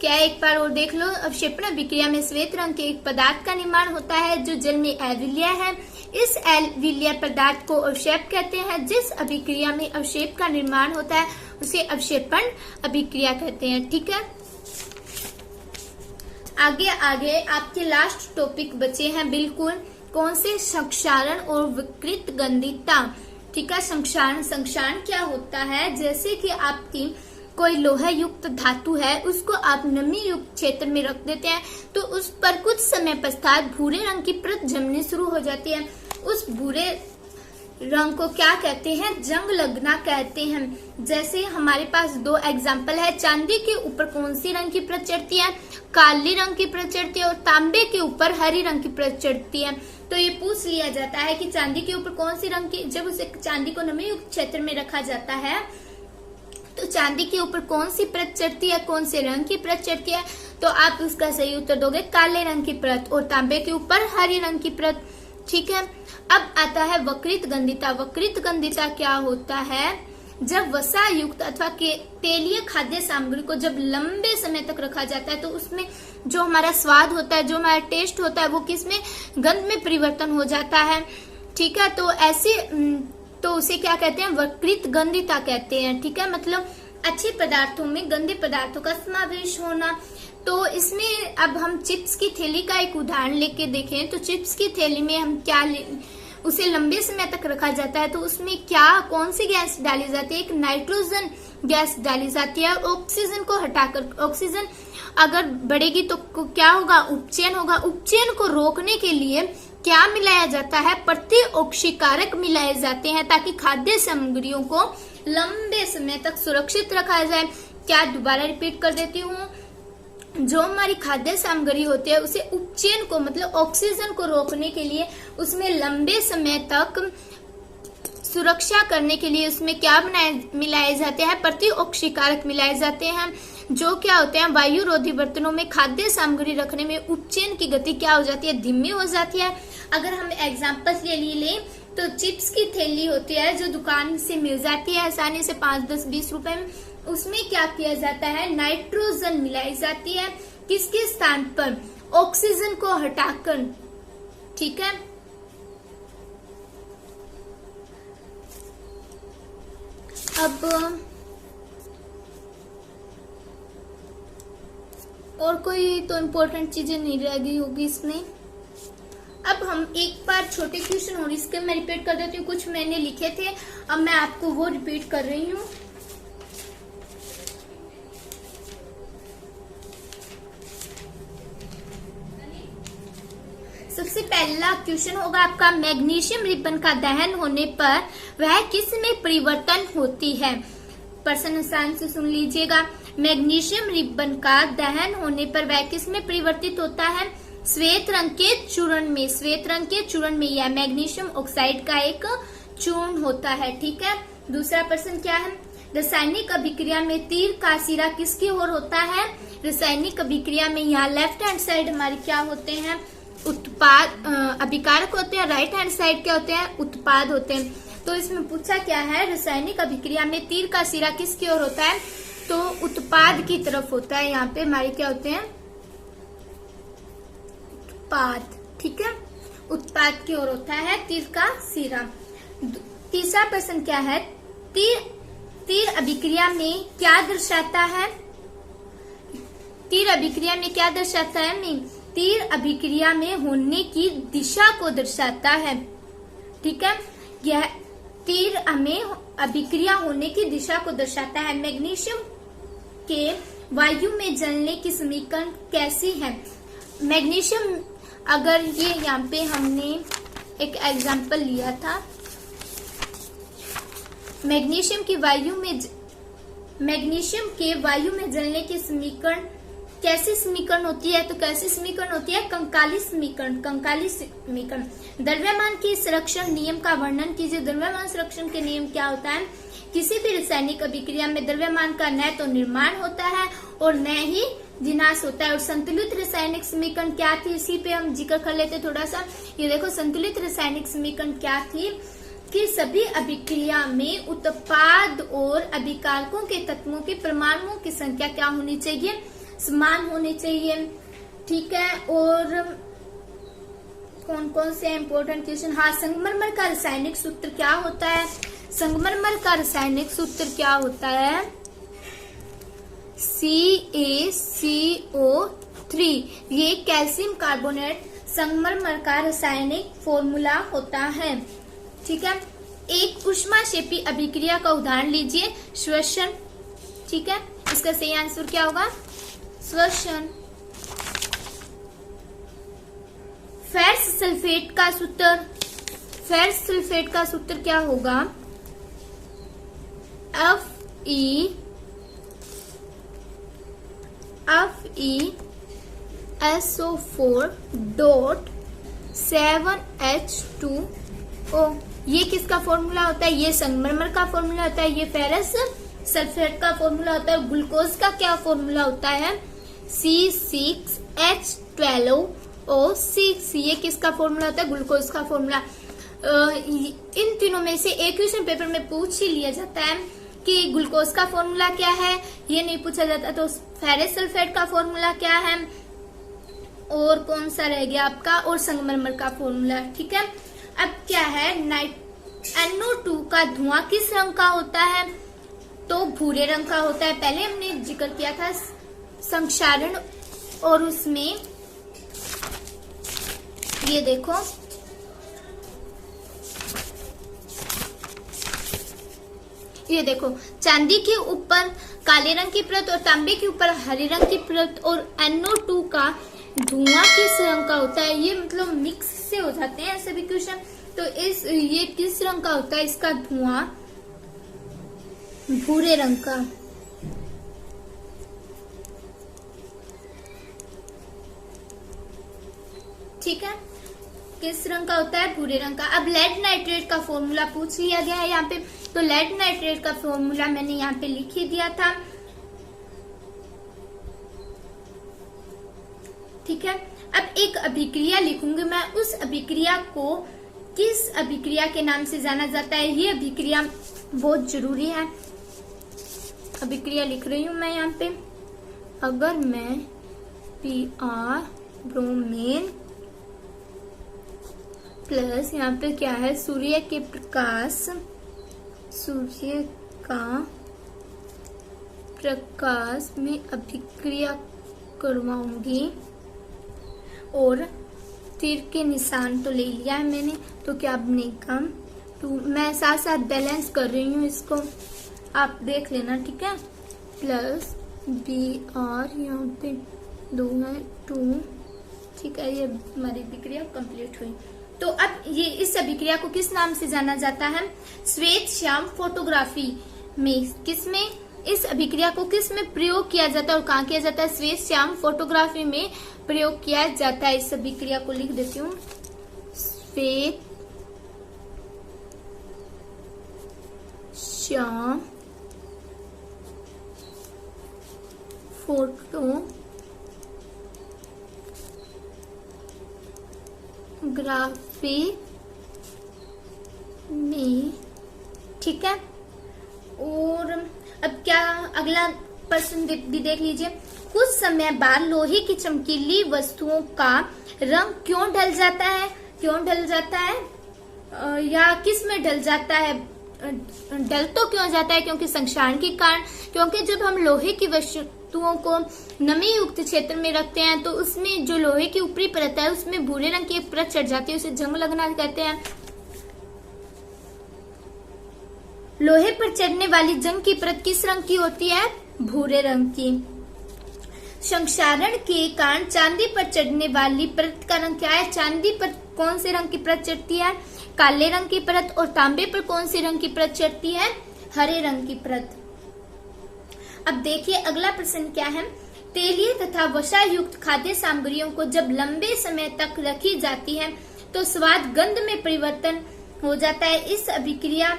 क्या एक बार और देख लो, अवक्षेपण अभिक्रिया में श्वेत रंग के एक पदार्थ का निर्माण होता है जो जल में अविलेय है। इस अविलेय पदार्थ को अवक्षेप कहते हैं। जिस अभिक्रिया में अवक्षेप का निर्माण होता है उसे अवक्षेपण अभिक्रिया कहते हैं। ठीक है, आगे आपके लास्ट टॉपिक बचे हैं बिल्कुल, कौन से, संक्षारण और विकृत गंधिता। ठीक है, संक्षारण क्या होता है, जैसे कि आपकी कोई लोहा युक्त धातु है, उसको आप नमी युक्त क्षेत्र में रख देते हैं तो उस पर कुछ समय पश्चात भूरे रंग की परत जमनी शुरू हो जाती है। उस भूरे रंग को क्या कहते हैं, जंग लगना कहते हैं। जैसे हमारे पास 2 एग्जाम्पल है, चांदी के ऊपर कौन सी रंग की परत चढ़ती है, काली रंग की परत चढ़ती है, और तांबे के ऊपर हरी रंग की परत चढ़ती है। तो ये पूछ लिया जाता है कि चांदी के ऊपर कौन सी रंग की, जब उसे चांदी को नमी युक्त क्षेत्र में रखा जाता है तो चांदी के ऊपर कौन सी परत चढ़ती है, कौन से रंग की परत चढ़ती है, तो आप उसका सही उत्तर दोगे काले रंग की परत, और तांबे के ऊपर हरी रंग की परत। ठीक है, अब आता है वक्रित गंधिता। वक्रित गंधिता क्या होता है, जब वसा युक्त अथवा तेलीय खाद्य सामग्री को जब लंबे समय तक रखा जाता है तो उसमें जो हमारा स्वाद होता है, जो हमारा टेस्ट होता है, वो किसमें, गंध में परिवर्तन हो जाता है। ठीक है, तो ऐसे तो उसे क्या कहते हैं, वक्रित गंधिता कहते हैं। ठीक है, मतलब अच्छे पदार्थों में गंदे पदार्थों का समावेश होना। तो इसमें अब हम चिप्स की थैली का एक उदाहरण लेके देखें तो चिप्स की थैली में हम क्या उसे लंबे समय तक रखा जाता है तो उसमें क्या, कौन सी गैस डाली जाती है, एक नाइट्रोजन गैस डाली जाती है। ऑक्सीजन को हटाकर, ऑक्सीजन अगर बढ़ेगी तो क्या होगा, उपचयन होगा। उपचयन को रोकने के लिए क्या मिलाया जाता है, प्रतिऑक्सीकारक मिलाए जाते हैं ताकि खाद्य सामग्रियों को लंबे समय तक सुरक्षित रखा जाए। क्या, दोबारा रिपीट कर देती हूँ, जो हमारी खाद्य सामग्री होती है उसे उपचयन को, मतलब ऑक्सीजन को रोकने के लिए उसमें लंबे समय तक सुरक्षा करने के लिए उसमें क्या मिलाए जाते हैं, प्रतिऑक्सीकारक मिलाए जाते हैं, जो क्या होते हैं, वायु रोधी बर्तनों में खाद्य सामग्री रखने में उपचयन की गति क्या हो जाती है, धीमी हो जाती है। अगर हम एग्जाम्पल के लिए लें तो चिप्स की थैली होती है जो दुकान से मिल जाती है आसानी से 5, 10, 20 रुपए में, उसमें क्या किया जाता है, नाइट्रोजन मिलाई जाती है, किसके स्थान पर, ऑक्सीजन को हटाकर। ठीक है, अब और कोई तो इम्पोर्टेंट चीजें नहीं रह गई होगी इसमें। हम एक बार छोटे क्वेश्चन और इसके मैं रिपीट कर देती हूँ। कुछ मैंने लिखे थे, अब मैं आपको वो रिपीट कर रही हूँ। सबसे पहला क्वेश्चन होगा आपका, मैग्नीशियम रिबन का दहन होने पर वह किस में परिवर्तन होती है। प्रश्न ध्यान से सुन लीजिएगा। मैग्नीशियम रिबन का दहन होने पर वह किस में परिवर्तित होता है? श्वेत रंग के चूर्ण में। श्वेत रंग के चूर्ण में यह मैग्नीशियम ऑक्साइड का एक चूर्ण होता है। ठीक है। दूसरा प्रश्न क्या है? रासायनिक अभिक्रिया में तीर का सिरा किसकी ओर होता है? रासायनिक अभिक्रिया में यहाँ लेफ्ट हैंड साइड हमारे क्या होते हैं? उत्पाद अभिकारक होते हैं। राइट हैंड साइड क्या होते हैं? उत्पाद होते हैं। तो इसमें पूछा क्या है? रासायनिक अभिक्रिया में तीर का सिरा किसकी ओर होता है? तो उत्पाद की तरफ होता है। यहाँ पे हमारे क्या होते हैं? उत्पाद। ठीक है, उत्पाद की ओर होता है तीर का सिरा। तीसरा प्रश्न क्या है? तीर अभिक्रिया में क्या दर्शाता है? तीर अभिक्रिया में क्या दर्शाता है? तीर अभिक्रिया में होने की दिशा को दर्शाता है। ठीक है, यह तीर में अभिक्रिया होने की दिशा को दर्शाता है। मैग्नीशियम के वायु में जलने की समीकरण कैसी है? मैग्नीशियम, अगर ये यहाँ पे हमने एक एग्जाम्पल लिया था, मैग्नीशियम के वायु में जलने की समीकरण कैसी समीकरण होती है? तो कैसी समीकरण होती है? कंकाली समीकरण। कंकाली समीकरण। द्रव्यमान की संरक्षण नियम का वर्णन कीजिए। द्रव्यमान संरक्षण के नियम क्या होता है? किसी भी रासायनिक अभिक्रिया में द्रव्यमान का न तो निर्माण होता है और न ही विनाश होता है। और संतुलित रासायनिक समीकरण क्या थी? इसी पे हम जिक्र कर लेते थोड़ा सा। ये देखो, संतुलित रासायनिक समीकरण क्या थी कि सभी अभिक्रिया में उत्पाद और अभिकारकों के तत्वों के परमाणुओं की संख्या क्या होनी चाहिए? समान होने चाहिए। ठीक है, और कौन कौन से इम्पोर्टेंट क्वेश्चन? हाँ, संगमरमर का रासायनिक सूत्र क्या होता है? संगमरमर का रासायनिक सूत्र क्या होता है? CaCO3। ये कैल्शियम कार्बोनेट संगमरमर का रासायनिक फॉर्मूला होता है। ठीक है, एक ऊष्माक्षेपी अभिक्रिया का उदाहरण लीजिए। श्वसन। ठीक है, इसका सही आंसर क्या होगा? श्वसन। फेरस सल्फेट का सूत्र। फेरस सल्फेट का सूत्र क्या होगा? FeSO4.7H2O। ये किसका फॉर्मूला होता है? ये संगमरमर का फॉर्मूला होता है। ये फेरस सल्फेट का फॉर्मूला होता है। ग्लूकोज का क्या फॉर्मूला होता है? C6H12O6। ये किसका फॉर्मूला होता है? ग्लूकोज का फॉर्मूला। इन तीनों में से एक क्वेश्चन पेपर में पूछ ही लिया जाता है कि ग्लूकोज का फॉर्मूला क्या है। ये नहीं पूछा जाता। तो फेरस सल्फेट का फॉर्मूला क्या है, और कौन सा रह गया आपका? और संगमरमर का फॉर्मूला। ठीक है, अब क्या है? NO2 का धुआं किस रंग का होता है? तो भूरे रंग का होता है। पहले हमने जिक्र किया था संक्षारण, और उसमें ये देखो, ये देखो, चांदी के ऊपर काले रंग की परत और तांबे के ऊपर हरे रंग की परत, और NO2 का धुआं किस रंग का होता है? ये मतलब मिक्स से हो जाते हैं सभी क्वेश्चन। तो ये किस रंग का होता है? इसका धुआं भूरे रंग का। ठीक है, किस रंग का होता है? भूरे रंग का। अब लेड नाइट्रेट का फॉर्मूला पूछ लिया गया है यहाँ पे। तो लेड नाइट्रेट का फॉर्मूला मैंने यहाँ पे लिख ही दिया था। ठीक है, अब एक अभिक्रिया लिखूंगी मैं। उस अभिक्रिया को किस अभिक्रिया के नाम से जाना जाता है? ये अभिक्रिया बहुत जरूरी है। अभिक्रिया लिख रही हूं मैं यहाँ पे। अगर मैं Pr ब्रोमीन प्लस यहाँ पे क्या है? सूर्य के प्रकाश, सूर्य का प्रकाश में अभिक्रिया करवाऊंगी और तीर के निशान तो ले लिया है मैंने, तो क्या अब नहीं काम 2, मैं साथ साथ बैलेंस कर रही हूँ इसको, आप देख लेना, ठीक है। प्लस बी और यहाँ पे 2 है 2, ठीक है। ये हमारी अभिक्रिया कंप्लीट हुई। तो अब ये इस अभिक्रिया को किस नाम से जाना जाता है? श्वेत श्याम फोटोग्राफी में, किसमें इस अभिक्रिया को किस में प्रयोग किया जाता है और कहाँ किया जाता है? श्वेत श्याम फोटोग्राफी में प्रयोग किया जाता है। इस अभिक्रिया को लिख देती हूँ, श्वेत श्याम फोटोग्राफी में, ठीक है। और अब क्या अगला प्रश्न भी देख लीजिए। कुछ समय बाद लोहे की चमकीली वस्तुओं का रंग क्यों ढल जाता है? क्यों ढल जाता है या किस में ढल जाता है? ढल तो क्यों जाता है? क्योंकि संक्षारण के कारण। क्योंकि जब हम लोहे की वस्तुओं को नमी युक्त क्षेत्र में रखते हैं तो उसमें जो लोहे की ऊपरी परत है उसमें भूरे रंग की एक परत चढ़ जाती है, उसे जंग लगना कहते हैं। लोहे पर चढ़ने वाली जंग की परत किस रंग की होती है? भूरे रंग की। संक्षारण के कारण चांदी पर चढ़ने वाली परत का रंग क्या है? चांदी पर कौन से रंग की परत चढ़ती है? काले रंग की परत। और तांबे पर कौन सी रंग की परत चढ़ती है? हरे रंग की परत। अब देखिए अगला प्रश्न क्या है। तेलीय तथा वसा युक्त खाद्य सामग्रियों को जब लंबे समय तक रखी जाती है तो स्वाद गंध में परिवर्तन हो जाता है। इस अभिक्रिया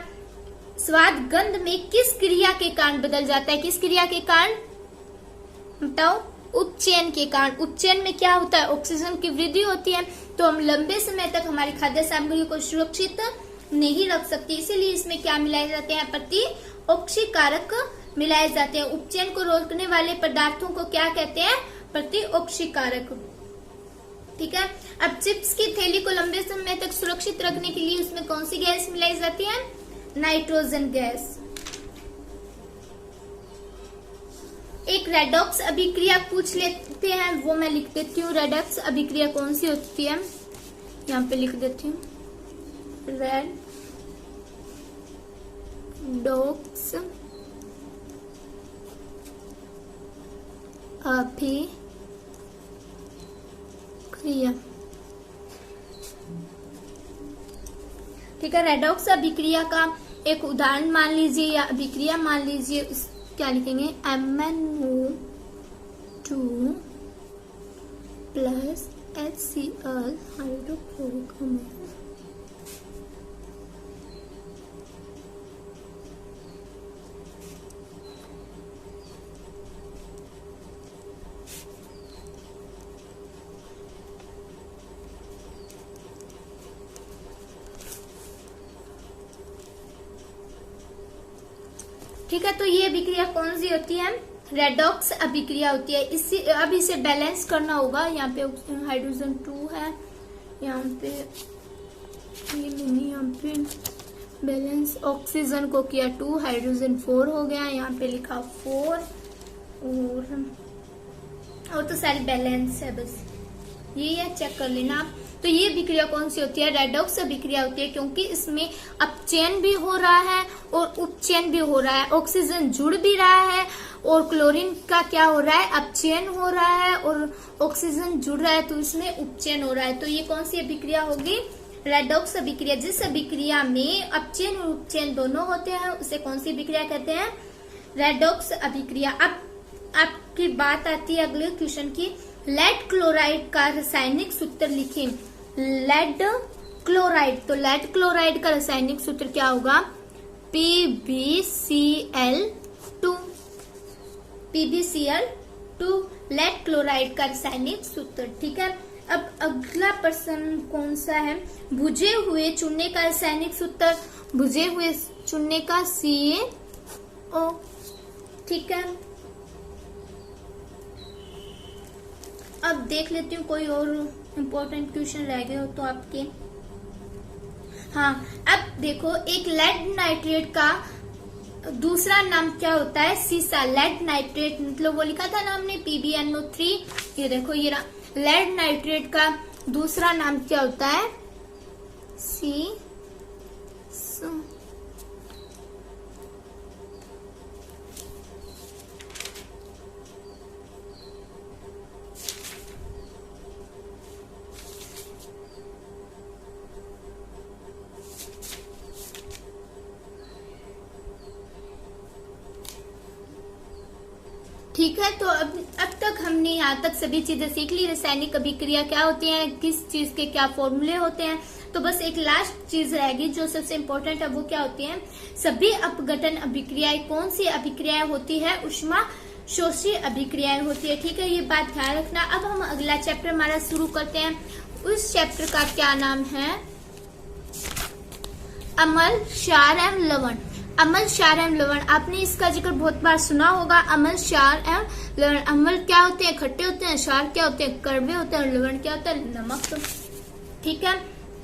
स्वाद गंध में किस क्रिया के कारण बदल जाता है? किस क्रिया के कारण बताओ? उपचयन के कारण। उपचयन में क्या होता है? ऑक्सीजन की वृद्धि होती है, तो हम लंबे समय तक हमारी खाद्य सामग्री को सुरक्षित नहीं रख सकते, इसीलिए इसमें क्या मिलाए जाते हैं? प्रतिऑक्सीकारक मिलाए जाते हैं। उपचयन को रोकने वाले पदार्थों को क्या कहते हैं? प्रतिऑक्सीकारक, ठीक है। अब चिप्स की थैली को लंबे समय तक सुरक्षित रखने के लिए उसमें कौन सी गैस मिलाई जाती है? Nitrogen gas. एक रेडॉक्स अभिक्रिया पूछ लेते हैं, वो मैं लिख देती हूँ। रेडॉक्स अभिक्रिया कौन सी होती है? यहाँ पे लिख देती हूँ, रेडॉक्स अभिक्रिया, ठीक है। रेडॉक्स अभिक्रिया का एक उदाहरण मान लीजिए या अभिक्रिया मान लीजिए, क्या लिखेंगे? MnO2 प्लस HCl हाइड्रोक्लोरिक अम्ल। ठीक है, तो ये अभिक्रिया कौन सी होती है? रेडॉक्स अभिक्रिया होती है। अब इसे बैलेंस करना होगा। यहाँ पे हाइड्रोजन 2 है, यहाँ पे ये मैंने यहाँ पे बैलेंस ऑक्सीजन को किया 2, हाइड्रोजन 4 हो गया, यहाँ पे लिखा 4 और तो सारी बैलेंस है, बस ये है, चेक कर लेना आप। तो ये अभिक्रिया कौन सी होती है? रेडॉक्स अभिक्रिया होती है, क्योंकि इसमें अपचयन भी हो रहा है और उपचयन भी हो रहा है। ऑक्सीजन जुड़ भी रहा है और क्लोरीन का क्या हो रहा है? अपचयन हो रहा है और ऑक्सीजन जुड़ रहा है, तो इसमें उपचयन हो रहा है। तो ये कौन सी अभिक्रिया होगी? रेडॉक्स अभिक्रिया। जिस अभिक्रिया में अपचयन और उपचयन दोनों होते हैं उसे कौन सी अभिक्रिया कहते हैं? रेडॉक्स अभिक्रिया। अब आपकी बात आती है अगले क्वेश्चन की। लेड क्लोराइड का रासायनिक सूत्र लिखें। लेड क्लोराइड, तो लेड क्लोराइड का रासायनिक सूत्र क्या होगा? PbCl2। PbCl2 लेड क्लोराइड का रासायनिक सूत्र, ठीक है। अब अगला प्रश्न कौन सा है? भुजे हुए चूने का रासायनिक सूत्र। भुजे हुए चूने का CaO, ठीक है। अब देख लेती हूँ कोई और इम्पोर्टेंट क्वेश्चन रह गए हो तो आपके। हाँ, अब देखो, एक लेड नाइट्रेट का दूसरा नाम क्या होता है? सीसा। लेड नाइट्रेट मतलब वो लिखा था ना हमने PbNO3, ये देखो ये लेड नाइट्रेट का दूसरा नाम क्या होता है? सी ठीक है। तो अब तक हमने यहाँ तक सभी चीजें सीख ली। रासायनिक अभिक्रिया क्या होती है, किस चीज के क्या फॉर्मूले होते हैं। तो बस एक लास्ट चीज रहेगी जो सबसे इम्पोर्टेंट है, वो क्या होती है? सभी अपघटन अभिक्रियाएं कौन सी अभिक्रियाएं होती है? ऊष्मा शोषी अभिक्रियाएं होती है। ठीक है, ये बात ध्यान रखना। अब हम अगला चैप्टर हमारा शुरू करते हैं। उस चैप्टर का क्या नाम है? अम्ल, क्षार एवं लवण। अम्ल, क्षार एवं लवण, आपने इसका जिक्र बहुत बार सुना होगा। अम्ल, क्षार एवं लवण। अम्ल क्या होते हैं? खट्टे होते हैं। क्षार क्या होते हैं? कड़वे होते हैं। लवण क्या होता है? नमक। ठीक है,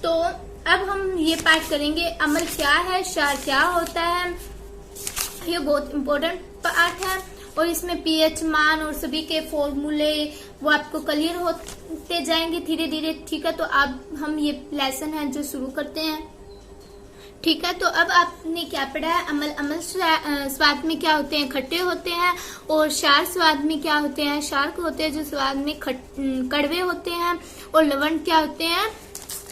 तो अब हम ये पाठ करेंगे। अम्ल क्या है, क्षार क्या होता है, ये बहुत इम्पोर्टेंट पाठ है और इसमें पीएच मान और सभी के फॉर्मूले वो आपको क्लियर होते जाएंगे धीरे धीरे। ठीक है, तो अब हम ये लेसन है जो शुरू करते हैं। ठीक है, तो अब आपने क्या पढ़ा है? अम्ल स्वाद में क्या होते हैं? खट्टे होते हैं। और क्षार स्वाद में क्या होते हैं? क्षार होते हैं जो स्वाद में कड़वे होते हैं। और लवण क्या होते हैं?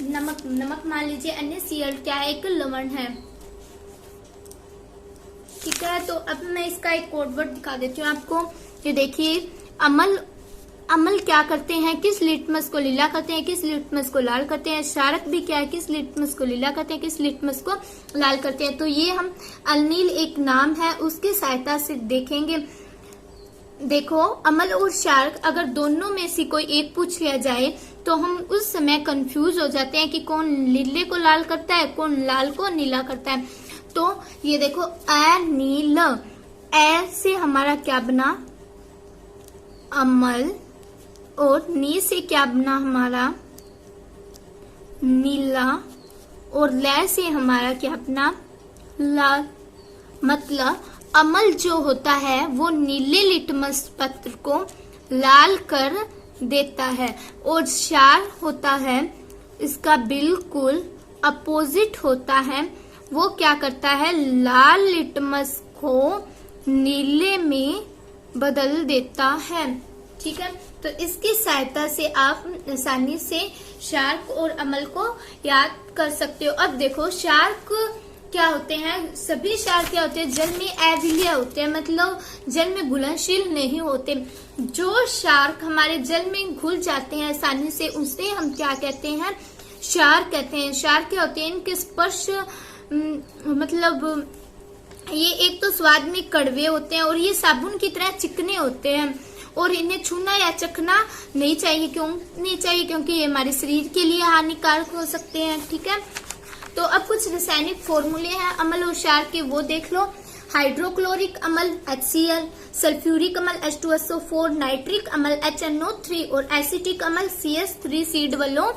नमक मान लीजिए। अन्य Cl क्या है? एक लवण है। ठीक है, तो अब मैं इसका एक कोड वर्ड दिखा देती हूँ आपको। ये देखिए, अम्ल क्या करते हैं? किस लिटमस को लीला करते हैं, किस लिटमस को लाल करते हैं। क्षारक भी क्या है? किस लिटमस को लीला करते हैं, किस लिटमस को लाल करते हैं। तो ये हम अनिल एक नाम है, उसकी सहायता से देखेंगे। देखो, अम्ल और क्षारक अगर दोनों में से कोई एक पूछ लिया जाए तो हम उस समय कंफ्यूज हो जाते हैं कि कौन नीले को लाल करता है, कौन लाल को नीला करता है। तो ये देखो, अनिल, ए से हमारा क्या बना? अम्ल। और नी से क्या बना हमारा? नीला। और ले से हमारा क्या बना? लाल। मतलब अम्ल जो होता है वो नीले लिटमस पत्र को लाल कर देता है और क्षार होता है इसका बिल्कुल अपोजिट होता है। वो क्या करता है? लाल लिटमस को नीले में बदल देता है। ठीक है, तो इसकी सहायता से आप आसानी से क्षार और अम्ल को याद कर सकते हो। अब देखो, क्षार क्या होते हैं? सभी क्षार क्या होते हैं? जल में अविलीय होते हैं, मतलब जल में घुलनशील नहीं होते। जो क्षार हमारे जल में घुल जाते हैं आसानी से, उसे हम क्या कहते हैं? क्षार कहते हैं। क्षार क्या होते हैं? इनके स्पर्श मतलब ये एक तो स्वाद में कड़वे होते हैं और ये साबुन की तरह चिकने होते हैं और इन्हें छूना या चखना नहीं चाहिए। क्यों नहीं चाहिए? क्योंकि ये हमारे शरीर के लिए हानिकारक हो सकते हैं। ठीक है, तो अब कुछ रासायनिक फॉर्मूले हैं अम्ल और क्षार के, वो देख लो। हाइड्रोक्लोरिक अम्ल HCl, सल्फ्यूरिक अम्ल H2SO4, नाइट्रिक अम्ल HNO3 और एसिटिक अम्ल CS3CH।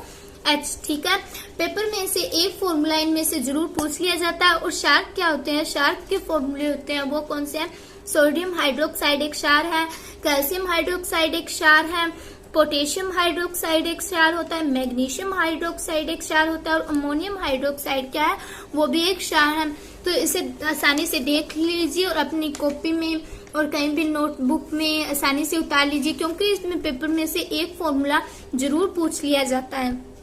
ठीक है, पेपर में से एक फॉर्मूला इनमें से जरूर पूछ लिया जाता है। और क्षार क्या होते हैं? क्षार के फॉर्मूले होते हैं वो कौन से हैं? सोडियम हाइड्रोक्साइड एक क्षार है, कैल्शियम हाइड्रोक्साइड एक क्षार है, पोटेशियम हाइड्रोक्साइड एक क्षार होता है, मैग्नीशियम हाइड्रोक्साइड एक क्षार होता है और अमोनियम हाइड्रोक्साइड क्या है? वो भी एक क्षार है। तो इसे आसानी से देख लीजिए और अपनी कॉपी में और कहीं भी नोटबुक में आसानी से उतार लीजिए, क्योंकि इसमें पेपर में से एक फॉर्मूला जरूर पूछ लिया जाता है।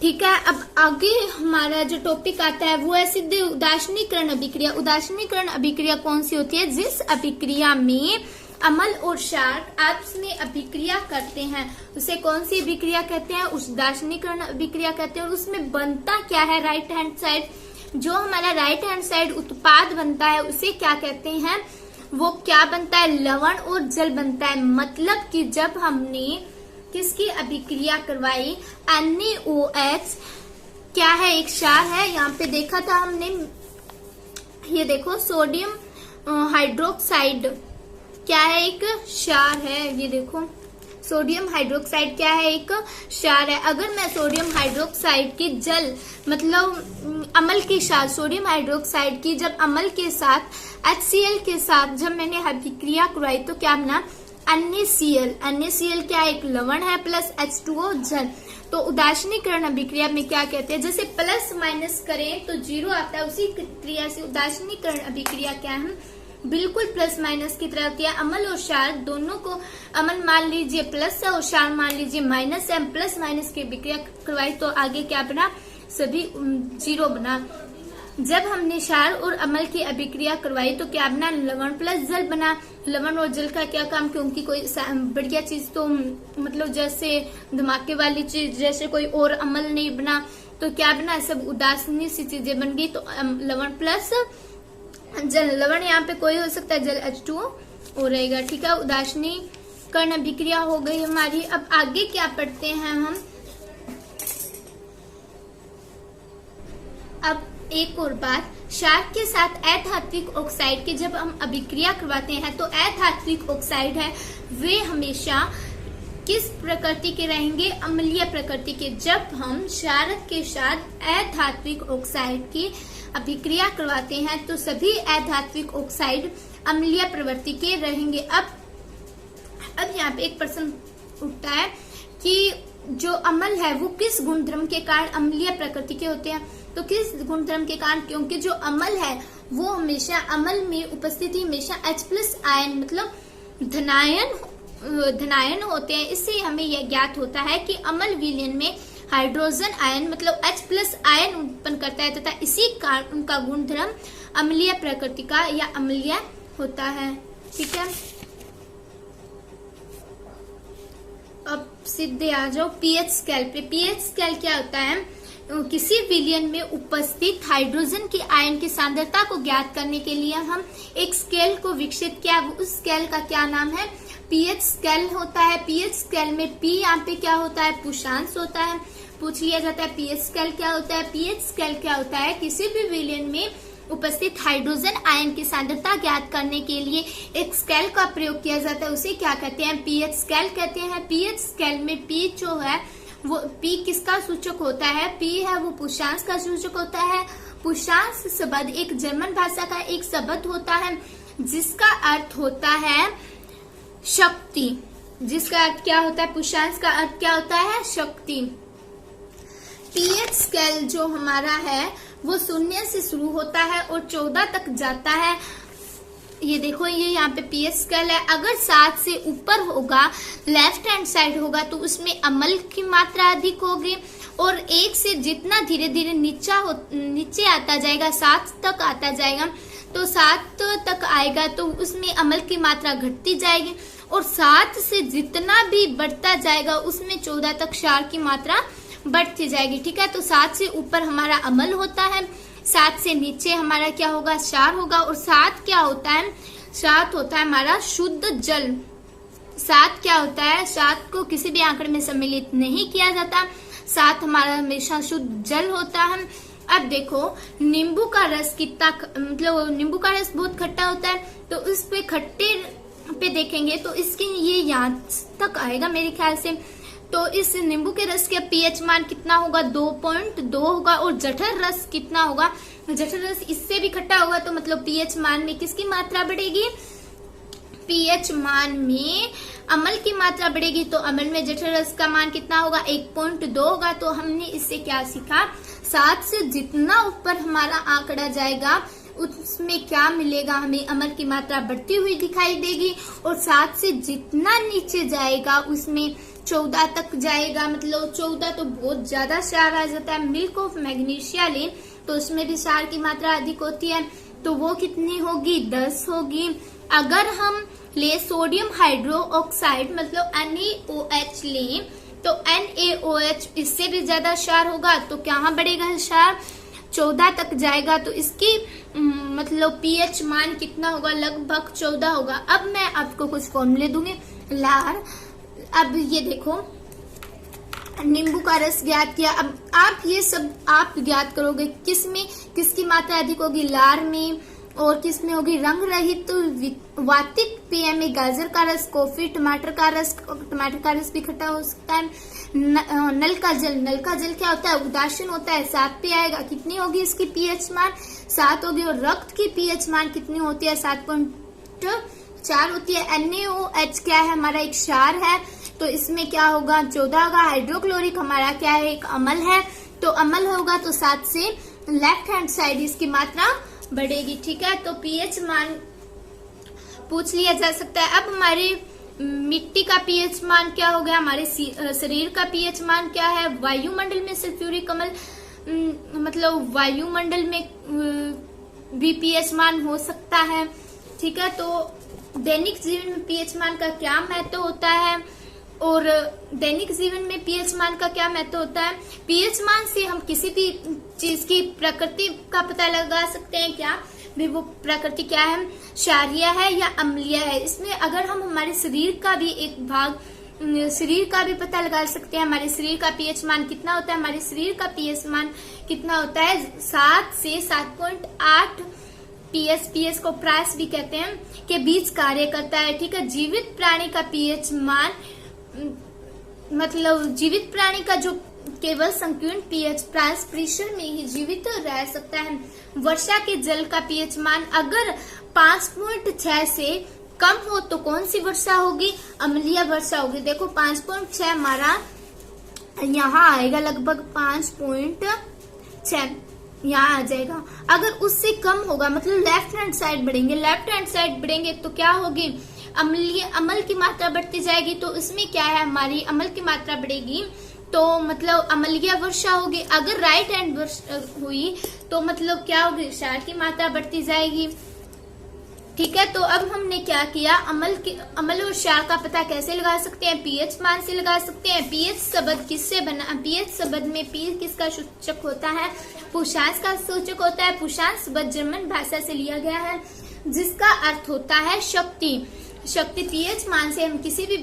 ठीक है, अब आगे हमारा जो टॉपिक आता है वो है सिद्ध उदासीनीकरण अभिक्रिया। उदासीनीकरण अभिक्रिया कौन सी होती है? जिस अभिक्रिया में अम्ल और क्षार आपस में अभिक्रिया करते हैं उसे कौन सी अभिक्रिया कहते हैं? उदासीनीकरण अभिक्रिया कहते हैं। और उसमें बनता क्या है? राइट हैंड साइड, जो हमारा राइट हैंड साइड उत्पाद बनता है उसे क्या कहते हैं? वो क्या बनता है? लवण और जल बनता है। मतलब कि जब हमने किसकी अभिक्रिया करवाई? NaOH क्या है? एक क्षार है। यहाँ पे देखा था हमने, ये देखो, सोडियम हाइड्रोक्साइड क्या है? एक क्षार है। ये देखो, सोडियम हाइड्रोक्साइड क्या है? एक क्षार है। अगर मैं सोडियम हाइड्रोक्साइड की जल मतलब अम्ल के साथ सोडियम हाइड्रोक्साइड की जब अम्ल के साथ HCl के साथ जब मैंने अभिक्रिया करवाई तो क्या बना? NaCl क्या है? एक लवण है, प्लस H2O जल। तो उदासीनीकरण अभिक्रिया में क्या कहते हैं? जैसे प्लस माइनस करें तो 0 आता है, उसी क्रिया से उदासीनीकरण अभिक्रिया क्या है? बिल्कुल प्लस माइनस की तरह होती है। अम्ल और क्षार दोनों को, अम्ल मान लीजिए प्लस है और क्षार मान लीजिए माइनस है, प्लस माइनस की अभिक्रिया करवाई तो आगे क्या बना? सभी 0 बना। जब हमने क्षार और अम्ल की अभिक्रिया करवाई तो क्या बना? लवण प्लस जल बना। लवण और जल का क्या काम? क्योंकि कोई बढ़िया चीज तो मतलब जैसे धमाके वाली चीज, जैसे कोई और अम्ल नहीं बना तो क्या बना? सब उदासीन सी चीजें बन गई। तो लवण प्लस जल, लवण यहाँ पे कोई हो सकता है, जल H2O हो रहेगा। ठीक है, उदासीनीकरण अभिक्रिया हो गई हमारी। अब आगे क्या पढ़ते हैं हम? अब एक और बात, क्षार के साथ अधात्विक ऑक्साइड की जब हम अभिक्रिया करवाते हैं तो अधात्विक ऑक्साइड है वे हमेशा किस प्रकृति के रहेंगे? अम्लीय प्रकृति के। जब हम क्षारक के साथ अधात्विक ऑक्साइड की अभिक्रिया करवाते हैं तो सभी अधात्विक ऑक्साइड अम्लीय प्रवृत्ति के रहेंगे। अब यहाँ पे एक प्रश्न उठता है कि जो अम्ल है वो किस गुणधर्म के कारण अम्लीय प्रकृति के होते हैं? तो किस गुणधर्म के कारण? क्योंकि जो अम्ल है वो हमेशा, अम्ल में उपस्थिति हमेशा H+ आयन मतलब धनायन होते हैं। इससे हमें यह ज्ञात होता है कि अम्ल विलयन में हाइड्रोजन आयन मतलब H+ आयन उत्पन्न करता है तथा इसी कारण उनका गुणधर्म अम्लीय प्रकृति का या अम्लीय होता है। ठीक है, अब सीधे आ जाओ पीएच स्केल पे। पीएच स्केल क्या होता है? किसी विलयन में उपस्थित हाइड्रोजन की आयन की सांद्रता को ज्ञात करने के लिए हम एक स्केल को विकसित किया। उस स्केल का क्या नाम है? पीएच स्केल होता है। पीएच स्केल में पी यहाँ पे क्या होता है? पुषांश होता है। पूछ लिया जाता है पीएच स्केल क्या होता है? पीएच स्केल क्या होता है? किसी भी विलयन में उपस्थित हाइड्रोजन आयन की सांद्रता ज्ञात करने के लिए एक स्केल का प्रयोग किया जाता है, उसे क्या कहते हैं? पीएच स्केल कहते हैं। पीएच स्केल में पी जो है वो, पी किसका सूचक होता है? पी है वो पुषांश का सूचक होता है। पुषांश शब्द एक जर्मन भाषा का एक शब्द होता है जिसका अर्थ होता है शक्ति। जिसका अर्थ क्या होता है? पुषांश का अर्थ क्या होता है? शक्ति। पीएच स्केल जो हमारा है वो 0 से शुरू होता है और 14 तक जाता है। ये देखो, ये यहाँ पे पीएच स्केल है। अगर 7 से ऊपर होगा, लेफ्ट हैंड साइड होगा, तो उसमें अम्ल की मात्रा अधिक होगी। और 1 से जितना धीरे धीरे नीचे आता जाएगा, 7 तक आता जाएगा, तो 7 तक आएगा तो उसमें अम्ल की मात्रा घटती जाएगी। और 7 से जितना भी बढ़ता जाएगा उसमें 14 तक क्षार की मात्रा बढ़ती जाएगी। ठीक है, तो 7 से ऊपर हमारा अम्ल होता है, 7 से नीचे हमारा क्या होगा? क्षार होगा। और 7 क्या होता है? 7 होता है हमारा शुद्ध जल। 7 क्या होता है? 7 को किसी भी आंकड़े में सम्मिलित नहीं किया जाता। 7 हमारा हमेशा शुद्ध जल होता है। अब देखो, नींबू का रस कितना, मतलब नींबू का रस बहुत खट्टा होता है, तो उस पे खट्टे पे देखेंगे तो इसके ये यहाँ तक आएगा मेरे ख्याल से। तो इस नींबू के रस का पीएच मान कितना होगा? 2.2 होगा। और जठर रस कितना होगा? जठर रस इससे भी खट्टा होगा, तो मतलब पीएच मान में किसकी मात्रा बढ़ेगी? पीएच मान में अम्ल की मात्रा बढ़ेगी। तो अम्ल में जठर रस का मान कितना होगा? 1.2 होगा। तो हमने इससे क्या सीखा? 7 से जितना ऊपर हमारा आंकड़ा जाएगा उसमें क्या मिलेगा? हमें अम्ल की मात्रा बढ़ती हुई दिखाई देगी। और 7 से जितना नीचे जाएगा उसमें 14 तक जाएगा, मतलब 14 तो बहुत ज्यादा क्षार आ जाता है। मिल्क ऑफ मैग्नीशिया ले तो उसमें भी क्षार की मात्रा अधिक होती है, तो वो कितनी होगी? 10 होगी। अगर हम ले सोडियम हाइड्रो ऑक्साइड मतलब NaOH ले तो NaOH इससे भी ज्यादा क्षार होगा, तो कहाँ बढ़ेगा क्षार? 14 तक जाएगा। तो इसकी मतलब पीएच मान कितना होगा? लगभग 14 होगा। अब मैं आपको कुछ फॉर्मूले दूंगी। लार, अब ये देखो, नींबू का रस ज्ञात किया। अब आप ये सब आप ज्ञात करोगे किसमें किसकी मात्रा अधिक होगी? लार में। और किसमें होगी? रंग रहित तो वातिक पेय में गाजर का रस, कॉफी, टमाटर का रस भी खट्टा हो सकता है। नल का जल क्या होता है? उदासीन होता है। 7 पे आएगा। कितनी होगी इसकी पीएच मान? 7 होगी। और रक्त की पीएच मान कितनी होती है? 7.5 4 होती है। NaOH क्या है, हमारा एक क्षार है, तो इसमें क्या होगा 14 होगा। हाइड्रोक्लोरिक हमारा क्या है, एक अम्ल है, तो अम्ल होगा तो 7 से लेफ्ट हैंड साइड इसकी मात्रा बढ़ेगी। ठीक है, तो पीएच मान पूछ लिया जा सकता है। अब हमारे मिट्टी का पीएच मान क्या हो गया, हमारे शरीर का पीएच मान क्या है। वायुमंडल में सल्फ्यूरिक अम्ल मतलब वायुमंडल में भी पीएच मान हो सकता है। ठीक है, तो दैनिक जीवन में पीएच मान का क्या महत्व होता है और दैनिक जीवन में पीएच मान का क्या महत्व होता है। पीएच मान से हम किसी भी चीज की प्रकृति का पता लगा सकते हैं, क्या भी वो प्रकृति क्या है, क्षारीय है या अम्लीय है। इसमें अगर हम हमारे शरीर का भी एक भाग, शरीर का भी पता लगा सकते हैं। हमारे शरीर का पीएच मान कितना होता है, हमारे शरीर का पीएच मान कितना होता है 7 से 7.8 पीएच को प्रायस भी कहते हैं के बीच कार्य करता है। ठीक है, जीवित प्राणी का पीएच मान मतलब जीवित प्राणी का जो केवल संकीर्ण पीएच प्रायस परिसर में ही जीवित रह सकता है। वर्षा के जल का पीएच मान अगर 5.6 से कम हो तो कौन सी वर्षा होगी, अम्लीय वर्षा होगी। देखो 5.6 हमारा यहाँ आएगा, लगभग 5.6 यहाँ आ जाएगा। अगर उससे कम होगा मतलब लेफ्ट हैंड साइड बढ़ेंगे, लेफ्ट हैंड साइड बढ़ेंगे तो क्या होगी, अम्ल की मात्रा बढ़ती जाएगी। तो इसमें क्या है, हमारी अम्ल की मात्रा बढ़ेगी तो मतलब अम्लीय वर्षा होगी। अगर राइट हैंड हुई तो मतलब क्या होगी, क्षार की मात्रा बढ़ती जाएगी। ठीक है, तो अब हमने क्या किया, अम्ल और क्षार का पता कैसे लगा सकते हैं, पीएच मान से लगा सकते हैं। पीएच शब्द किससे बना, पीएच शब्द में पी किसका सूचक होता है, पुरुषांश का सूचक होता है। पुरुषांश शब्द जर्मन भाषा से लिया गया है जिसका अर्थ होता है शक्ति। शक्ति पीएच मान से हम किसी भी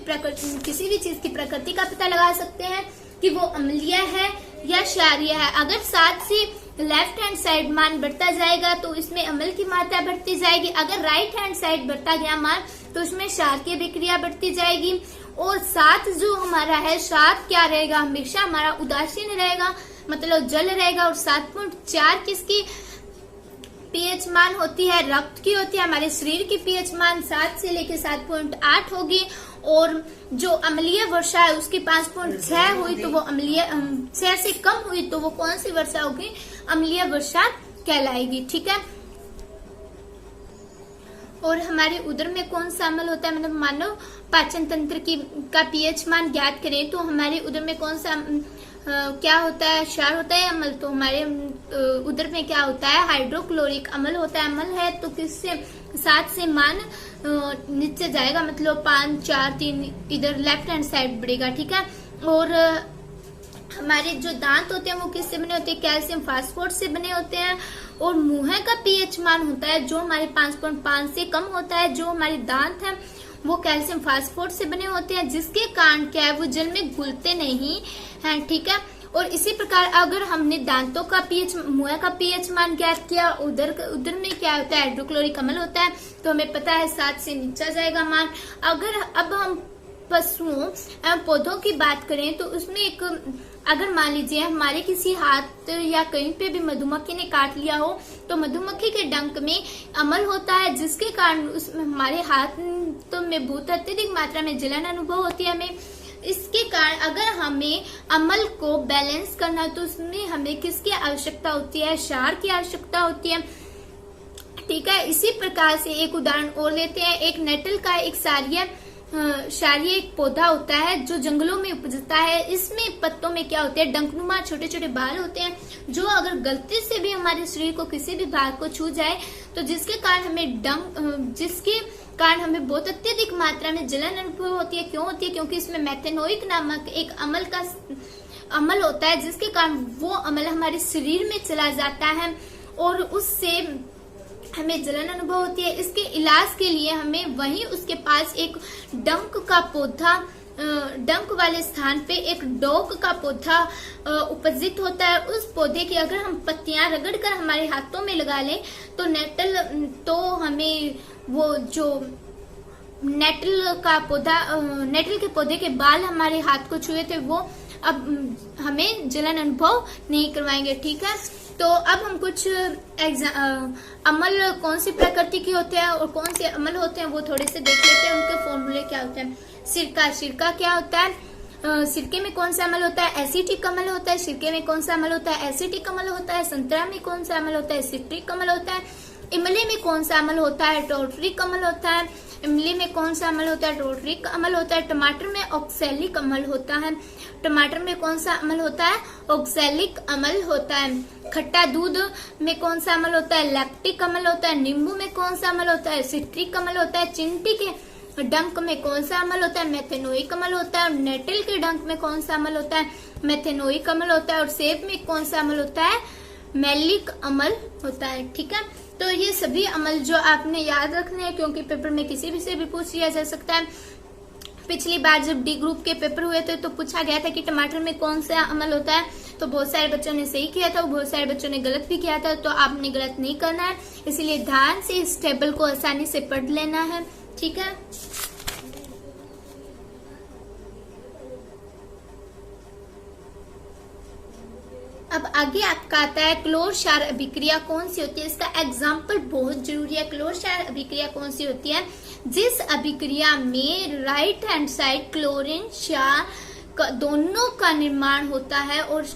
चीज की प्रकृति का पता लगा सकते हैं कि वो अम्लीय है या क्षारीय है। अगर 7 से लेफ्ट हैंड साइड मान बढ़ता जाएगा तो इसमें अम्ल की मात्रा बढ़ती जाएगी। अगर राइट हैंड साइड बढ़ता गया मान तो उसमें क्षार की अभिक्रिया बढ़ती जाएगी। और 7 जो हमारा है, 7 क्या रहेगा, हमेशा हमारा उदासीन रहेगा, मतलब जल रहेगा। और 7.4 किसकी पीएच मान होती है, रक्त की होती है। हमारे शरीर की पीएच मान 7 से लेकर 7.8 होगी। और जो अम्लीय वर्षा है उसकी 5.6 हुई तो वो अम्लीय 6 से कम हुई तो वो कौन सी वर्षा होगी, अम्लीय वर्षा कहलाएगी। ठीक है, और हमारे उदर में कौन सा अम्ल होता है, मतलब मानव पाचन तंत्र का पीएच मान ज्ञात करें तो हमारे उदर में कौन सा क्या होता है, क्षार होता है अम्ल। तो हमारे उदर में क्या होता है, हाइड्रोक्लोरिक अम्ल होता है। अम्ल है तो किससे 7 से मान नीचे जाएगा, मतलब 5 4 3 इधर लेफ्ट हैंड साइड बढ़ेगा। ठीक है, और हमारे जो दांत होते हैं वो किससे बने होते हैं, कैल्शियम फास्फोरेट से बने होते हैं। और मुंह का पीएच मान होता है जो हमारे 5.5 से कम होता है। जो हमारे दांत है वो कैल्शियम फास्फोरेट से बने होते हैं जिसके कारण क्या है, वो जल में घुलते नहीं हैं। ठीक है, और इसी प्रकार अगर हमने दांतों का पीएच, मुंह का पीएच मान ज्ञात किया, उधर में क्या होता है, हाइड्रोक्लोरिक अम्ल होता है, तो हमें पता है 7 से नीचा जाएगा मान। अगर अब हम पशुओं एवं पौधों की बात करें तो उसमें एक, अगर मान लीजिए हमारे किसी हाथ या कहीं पे भी मधुमक्खी ने काट लिया हो तो मधुमक्खी के डंक में अम्ल होता है जिसके कारण उसमें हमारे हाथ तो में बहुत अत्यधिक मात्रा में जलन अनुभव होती है हमें। इसके कारण अगर हमें अम्ल को बैलेंस करना है तो उसमें हमें किसकी आवश्यकता होती है, क्षार की आवश्यकता होती है। ठीक है, इसी प्रकार से एक उदाहरण और लेते हैं। एक नेटल का एक क्षारीय एक पौधा होता है जो जंगलों में उपजता है। इसमें पत्तों में क्या होते हैं, डंकनुमा छोटे छोटे बाल होते हैं जो अगर गलती से भी हमारे शरीर को किसी भी भाग को छू जाए तो जिसके कारण हमें बहुत अत्यधिक मात्रा में जलन अनुभव होती है। क्यों होती है, क्योंकि इसमें मेथेनोइक नामक एक अम्ल होता है जिसके कारण वो अम्ल हमारे शरीर में चला जाता है और उससे हमें जलन अनुभव होती है। इसके इलाज के लिए हमें वहीं उसके पास एक डंक का पौधा, डंक वाले स्थान पे एक डोक का पौधा उपजित होता है। उस पौधे की अगर हम पत्तियां रगड़कर हमारे हाथों में लगा लें तो हमें वो जो नेटल के पौधे के बाल हमारे हाथ को छुए थे वो अब हमें जलन अनुभव नहीं करवाएंगे। ठीक है, तो अब हम कुछ अमल कौन सी प्रकृति के होते हैं और कौन से अमल होते हैं वो थोड़े से देख लेते हैं, उनके फॉर्मूले क्या होते हैं। सिरका क्या होता है? सिरके में कौन सा अमल होता है? एसिटिक अमल होता है। सिरके में कौन सा अमल होता है? एसिटिक अमल होता है। संतरा में कौन सा अमल होता है? सिट्रिक अमल होता है। इमली में कौन सा अमल होता है? टोटरिक अमल होता है। इमली में कौन सा अमल होता है? टोटरिक अमल होता है। टमाटर में ऑक्सैलिक अमल होता है। टमाटर में कौन सा अमल होता है? ऑक्सैलिक अमल होता है। खट्टा दूध में कौन सा अमल होता है? लैक्टिक अमल होता है। नींबू में कौन सा अमल होता है? सिट्रिक अमल होता है। चिंटी के डंक में कौन सा अमल होता है? मेथेनोइक अमल होता है। और नेटल के डंक में कौन सा अमल होता है? मेथेनोइक अमल होता है। और सेब में कौन सा अमल होता है? मैलिक अमल होता है। ठीक है, तो ये सभी अमल जो आपने याद रखने हैं, क्योंकि पेपर में किसी भी से भी पूछ लिया जा सकता है। पिछली बार जब डी ग्रुप के पेपर हुए थे तो पूछा गया था कि टमाटर में कौन सा अमल होता है, तो बहुत सारे बच्चों ने सही किया था, बहुत सारे बच्चों ने गलत भी किया था। तो आपने गलत नहीं करना है, इसीलिए ध्यान से इस टेबल को आसानी से पढ़ लेना है। ठीक है, अब आगे आपका आता है क्लोर क्षार अभिक्रिया कौन सी होती है। इसका एग्जाम्पल बहुत जरूरी है। क्लोर क्षार अभिक्रिया कौन सी होती है? जिस अभिक्रिया में राइट हैंड साइड क्लोरीन क्षार दोनों का निर्माण होता है, और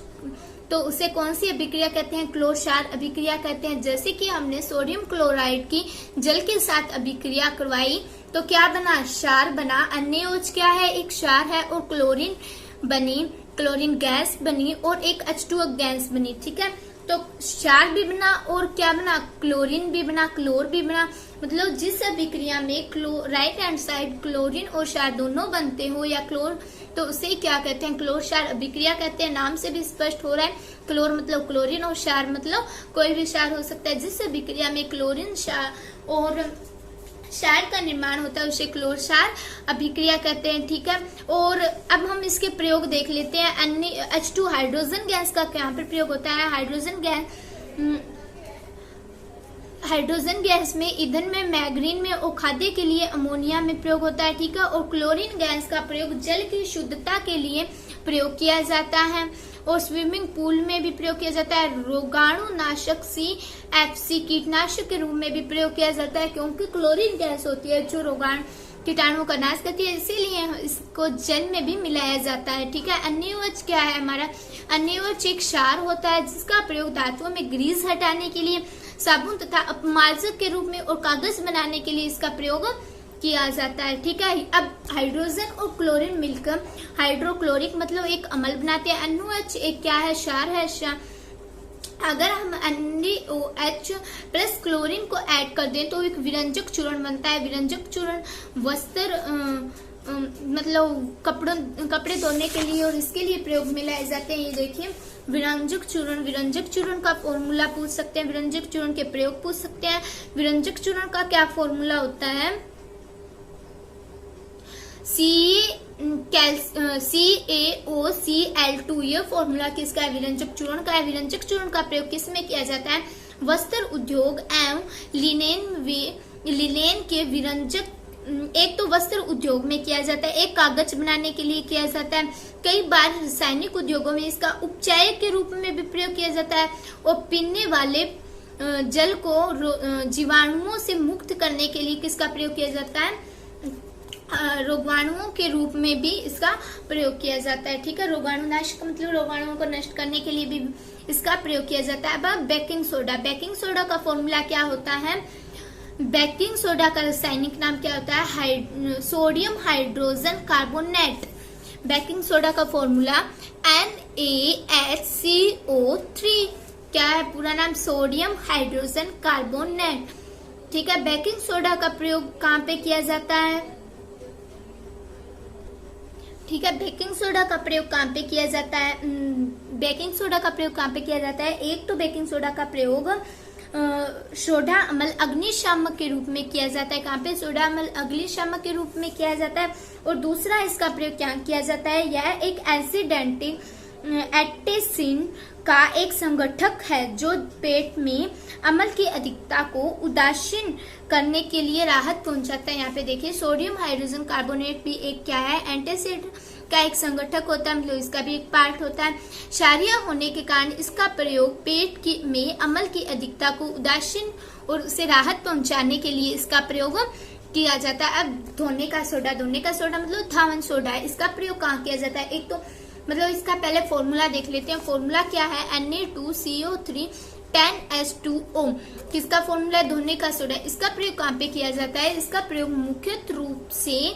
तो उसे कौन सी अभिक्रिया कहते हैं? क्लोर क्षार अभिक्रिया कहते हैं। जैसे कि हमने सोडियम क्लोराइड की जल के साथ अभिक्रिया करवाई तो क्या बना? क्षार बना। अन्य क्या है? एक क्षार है, और क्लोरीन बनी, क्लोरीन गैस बनी, और एक H2O गैस बनी। ठीक है, तो क्षार भी बना और क्या बना? क्लोरीन भी बना, क्लोर भी बना। मतलब जिस अभिक्रिया में राइट हैंड साइड क्लोरीन और क्षार दोनों बनते हो या क्लोर, तो उसे क्या कहते हैं? क्लोर क्षार अभिक्रिया कहते हैं। नाम से भी स्पष्ट हो रहा है, क्लोर मतलब क्लोरीन और क्षार मतलब कोई भी क्षार हो सकता है। जिस अभिक्रिया में क्लोरीन क्षार और क्षार का निर्माण होता है उसे क्लोर क्षार अभिक्रिया कहते हैं। ठीक है, और अब हम इसके प्रयोग देख लेते हैं। अन्य H2 हाइड्रोजन गैस का यहाँ पर प्रयोग होता है। हाइड्रोजन गैस में ईंधन में, मैग्रीन में और खाद्य के लिए अमोनिया में प्रयोग होता है। ठीक है, और क्लोरीन गैस का प्रयोग जल की शुद्धता के लिए प्रयोग किया जाता है, और स्विमिंग पूल में भी प्रयोग किया जाता है। रोगाणुनाशक CFC कीटनाशक के रूप में भी प्रयोग किया जाता है, क्योंकि क्लोरीन गैस होती है जो रोगाणु कीटाणुओं का नाश करती है, इसीलिए इसको जल में भी मिलाया जाता है। ठीक है, अन्योज क्या है हमारा? अन्योज एक क्षार होता है जिसका प्रयोग धातुओं में ग्रीस हटाने के लिए, साबुन तथा अपमार्जक के रूप में और कागज बनाने के लिए इसका प्रयोग किया जाता है। ठीक है, अब हाइड्रोजन और क्लोरीन मिलकर हाइड्रोक्लोरिक मतलब एक अमल बनाते हैं। NOH एक क्या है? क्षार है। अगर हम NaOH प्लस क्लोरीन को ऐड कर दें तो एक विरंजक चूर्ण बनता है। विरंजक चूर्ण वस्त्र मतलब कपड़े धोने के लिए और इसके लिए प्रयोग में लाए जाते हैं। ये देखिए विरंजक चूर्ण का फॉर्मूला पूछ सकते हैं, विरंजक चूर्ण के प्रयोग पूछ सकते हैं। विरंजक चूर्ण का क्या फॉर्मूला होता है? CaOCl2। ये फॉर्मूला किसका है? विरंजक चूर्ण का है। विरंजक चूर्ण का प्रयोग किस में किया जाता है? वस्त्र उद्योग एवं लिनेन के विरंजक, एक तो वस्त्र उद्योग में किया जाता है, एक कागज बनाने के लिए किया जाता है। कई बार रासायनिक उद्योगों में इसका उपचायक के रूप में भी प्रयोग किया जाता है, और पीने वाले जल को जीवाणुओं से मुक्त करने के लिए किसका प्रयोग किया जाता है? रोगाणुओं के रूप में भी इसका प्रयोग किया जाता है। ठीक है, रोगाणुनाशक मतलब रोगाणुओं को नष्ट करने के लिए भी इसका प्रयोग किया जाता है। अब बेकिंग सोडा का फॉर्मूला क्या होता है? बेकिंग सोडा का रासायनिक नाम क्या होता है? Sodium hydrogen carbonate. Baking soda का फॉर्मूला NaHCO3। क्या है पूरा नाम? Sodium hydrogen carbonate. ठीक है, बेकिंग सोडा का प्रयोग कहाँ पे किया जाता है? ठीक है, बेकिंग सोडा का प्रयोग कहाँ पे किया जाता है? बेकिंग सोडा का प्रयोग कहाँ पे किया जाता है? एक तो बेकिंग सोडा का प्रयोग सोडा अम्ल अग्निशामक के रूप में किया जाता है। कहाँ पे? सोडा अम्ल अग्निशामक के रूप में किया जाता है। और दूसरा इसका प्रयोग क्या किया जाता है? यह एक एसिडेंटिक एटेसिन का एक संगठक है जो पेट में अम्ल की अधिकता को उदासीन करने के लिए राहत पहुंचाता है। यहाँ पे देखिए सोडियम हाइड्रोजन कार्बोनेट भी एक क्या है? एंटासिड इसका एक संगठक होता है, मतलब इसका भी एक पार्ट होता है। क्षारीय होने के कारण इसका प्रयोग पेट की में अम्ल की अधिकता को उदासीन और उसे राहत पहुंचाने के लिए इसका प्रयोग किया जाता है। अब धोने का सोडा मतलब धावन सोडा है, इसका प्रयोग कहाँ किया जाता है? एक तो मतलब इसका पहले फॉर्मूला देख लेते हैं। फॉर्मूला क्या है? Na2CO3 10H2O। किसका फॉर्मूला है? धोने का सोडा। इसका प्रयोग कहाँ पे किया जाता है? इसका प्रयोग मुख्य रूप से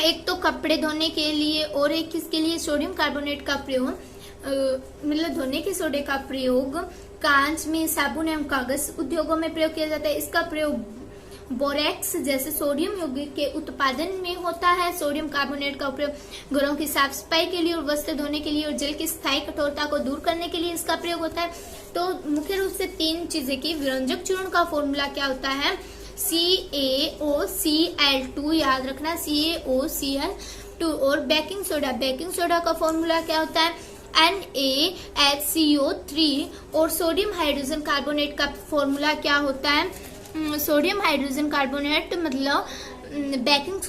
एक तो कपड़े धोने के लिए और एक किसके लिए? सोडियम कार्बोनेट का प्रयोग, मतलब धोने के सोडे का प्रयोग कांच में, साबुन एवं कागज उद्योगों में प्रयोग किया जाता है। इसका प्रयोग बोरेक्स जैसे सोडियम यौगिक के उत्पादन में होता है। सोडियम कार्बोनेट का उपयोग घरों की साफ सफाई के लिए और वस्त्र धोने के लिए और जल की स्थायी कठोरता को दूर करने के लिए इसका प्रयोग होता है। तो मुख्य रूप से तीन चीजें की विरंजक चूर्ण का फॉर्मूला क्या होता है? CaOCl2, याद रखना CaOCl2। और बेकिंग सोडा का फॉर्मूला क्या होता है? NaHCO3। और सोडियम हाइड्रोजन कार्बोनेट का फॉर्मूला क्या होता है? सोडियम हाइड्रोजन कार्बोनेट मतलब बेकिंग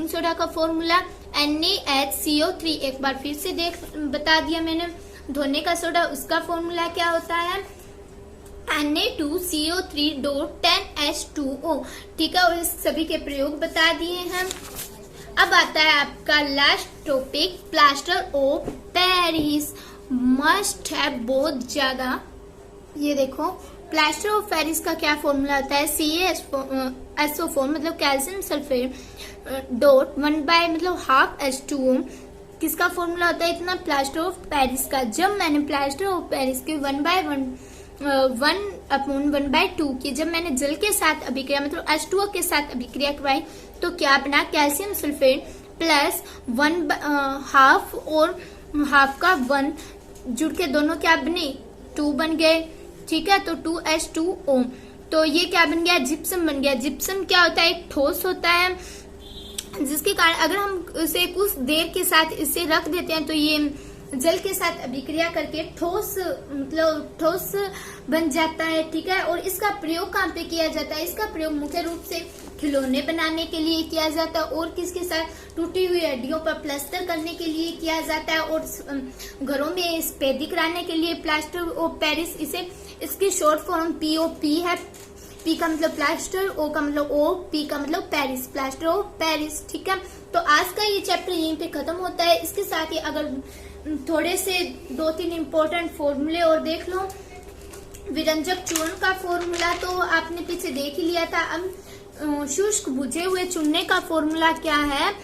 सोडा का फॉर्मूला NaHCO3। एक बार फिर से बता दिया मैंने। धोने का सोडा, उसका फॉर्मूला क्या होता है? Na2CO3.10H2O। ठीक है, और इस सभी के प्रयोग बता दिए हैं। अब आता है आपका last topic, plaster of Paris. Must है बहुत ज्यादा। ये देखो, प्लास्टर ऑफ पेरिस का क्या फॉर्मूला होता है? CaSO4 मतलब कैल्शियम सल्फेट डॉट 1 मतलब ½ H2O। किसका फॉर्मूला होता है इतना? प्लास्टर ऑफ पेरिस का। जब मैंने प्लास्टर ऑफ पेरिस के 1/1/2 की जब मैंने जल के साथ अभिक्रिया मतलब H2O के साथ अभिक्रिया करवाई तो क्या बना? कैल्शियम सल्फेट प्लस 1/2 और हाफ का 1 जुड़ के दोनों क्या बने? 2 बन गए। ठीक है, तो 2H2O। तो ये क्या बन गया? जिप्सम बन गया। जिप्सम क्या होता है? एक ठोस होता है, जिसके कारण अगर हम उसे कुछ देर के साथ इसे रख देते हैं तो ये जल के साथ अभिक्रिया करके ठोस बन जाता है। ठीक है, और इसका प्रयोग कहाँ पे किया जाता है? इसका प्रयोग मुख्य रूप से खिलौने बनाने के लिए किया जाता है और किसके साथ? टूटी हुई हड्डियों पर प्लास्टर करने के लिए किया जाता है और घरों में सफेदी कराने के लिए प्लास्टर ऑफ पेरिस। इसकी शॉर्ट फॉर्म POP है। P का मतलब प्लास्टर, O का मतलब P का मतलब पेरिस, प्लास्टर ऑफ पेरिस। ठीक है, तो आज का ये चैप्टर यहीं पे खत्म होता है। इसके साथ ही अगर थोड़े से 2-3 इम्पोर्टेंट फॉर्मूले और देख लो। विरंजक चूर्ण का फॉर्मूला तो आपने पीछे देख ही लिया था। अब शुष्क बुझे हुए चूने का फॉर्मूला क्या है?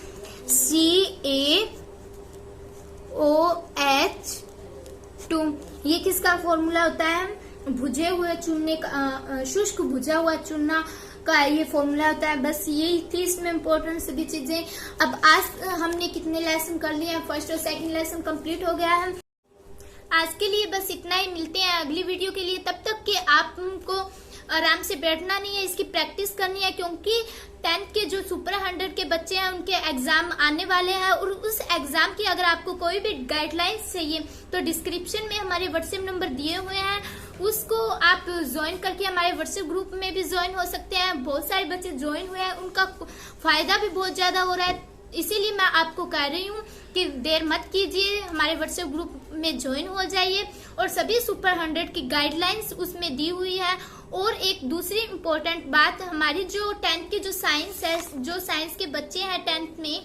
CaOH2। ये किसका फॉर्मूला होता है? भुजे हुए चूने का, शुष्क भुजा हुआ चूना का ये फॉर्मूला होता है। बस यही थी इसमें इम्पोर्टेंट सभी चीजें। अब आज हमने कितने लेसन कर लिए हैं? फर्स्ट और सेकंड लेसन कंप्लीट हो गया है। आज के लिए बस इतना ही। मिलते हैं अगली वीडियो के लिए। तब तक के आपको आराम से बैठना नहीं है, इसकी प्रैक्टिस करनी है, क्योंकि 10th के जो सुपर 100 के बच्चे हैं उनके एग्जाम आने वाले हैं। और उस एग्जाम की अगर आपको कोई भी गाइडलाइंस चाहिए तो डिस्क्रिप्शन में हमारे व्हाट्सएप नंबर दिए हुए हैं, उसको आप ज्वाइन करके हमारे व्हाट्सएप ग्रुप में भी ज्वाइन हो सकते हैं। बहुत सारे बच्चे ज्वाइन हुए हैं, उनका फायदा भी बहुत ज्यादा हो रहा है। इसीलिए मैं आपको कह रही हूँ कि देर मत कीजिए, हमारे व्हाट्सएप ग्रुप में ज्वाइन हो जाइए। और सभी सुपर 100 की गाइडलाइंस उसमें दी हुई है। और एक दूसरी इम्पोर्टेंट बात, हमारी जो 10th की जो साइंस है, जो साइंस के बच्चे हैं 10th में,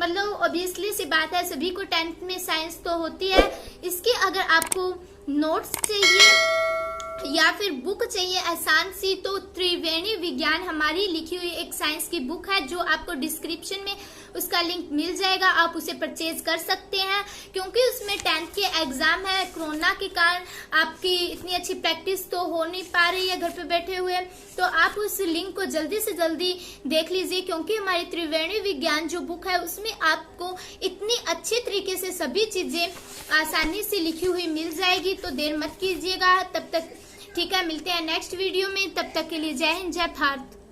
मतलब ऑब्वियसली सी बात है सभी को 10th में साइंस तो होती है। इसके अगर आपको नोट्स चाहिए या फिर बुक चाहिए आसान सी, तो त्रिवेणी विज्ञान हमारी लिखी हुई एक साइंस की बुक है, जो आपको डिस्क्रिप्शन में उसका लिंक मिल जाएगा। आप उसे परचेज कर सकते हैं, क्योंकि उसमें 10th के एग्जाम है। कोरोना के कारण आपकी इतनी अच्छी प्रैक्टिस तो हो नहीं पा रही है घर पे बैठे हुए, तो आप उस लिंक को जल्दी से जल्दी देख लीजिए, क्योंकि हमारी त्रिवेणी विज्ञान जो बुक है उसमें आपको इतनी अच्छी तरीके से सभी चीजें आसानी से लिखी हुई मिल जाएगी। तो देर मत कीजिएगा। तब तक ठीक है, मिलते हैं नेक्स्ट वीडियो में। तब तक के लिए जय हिंद, जय भारत।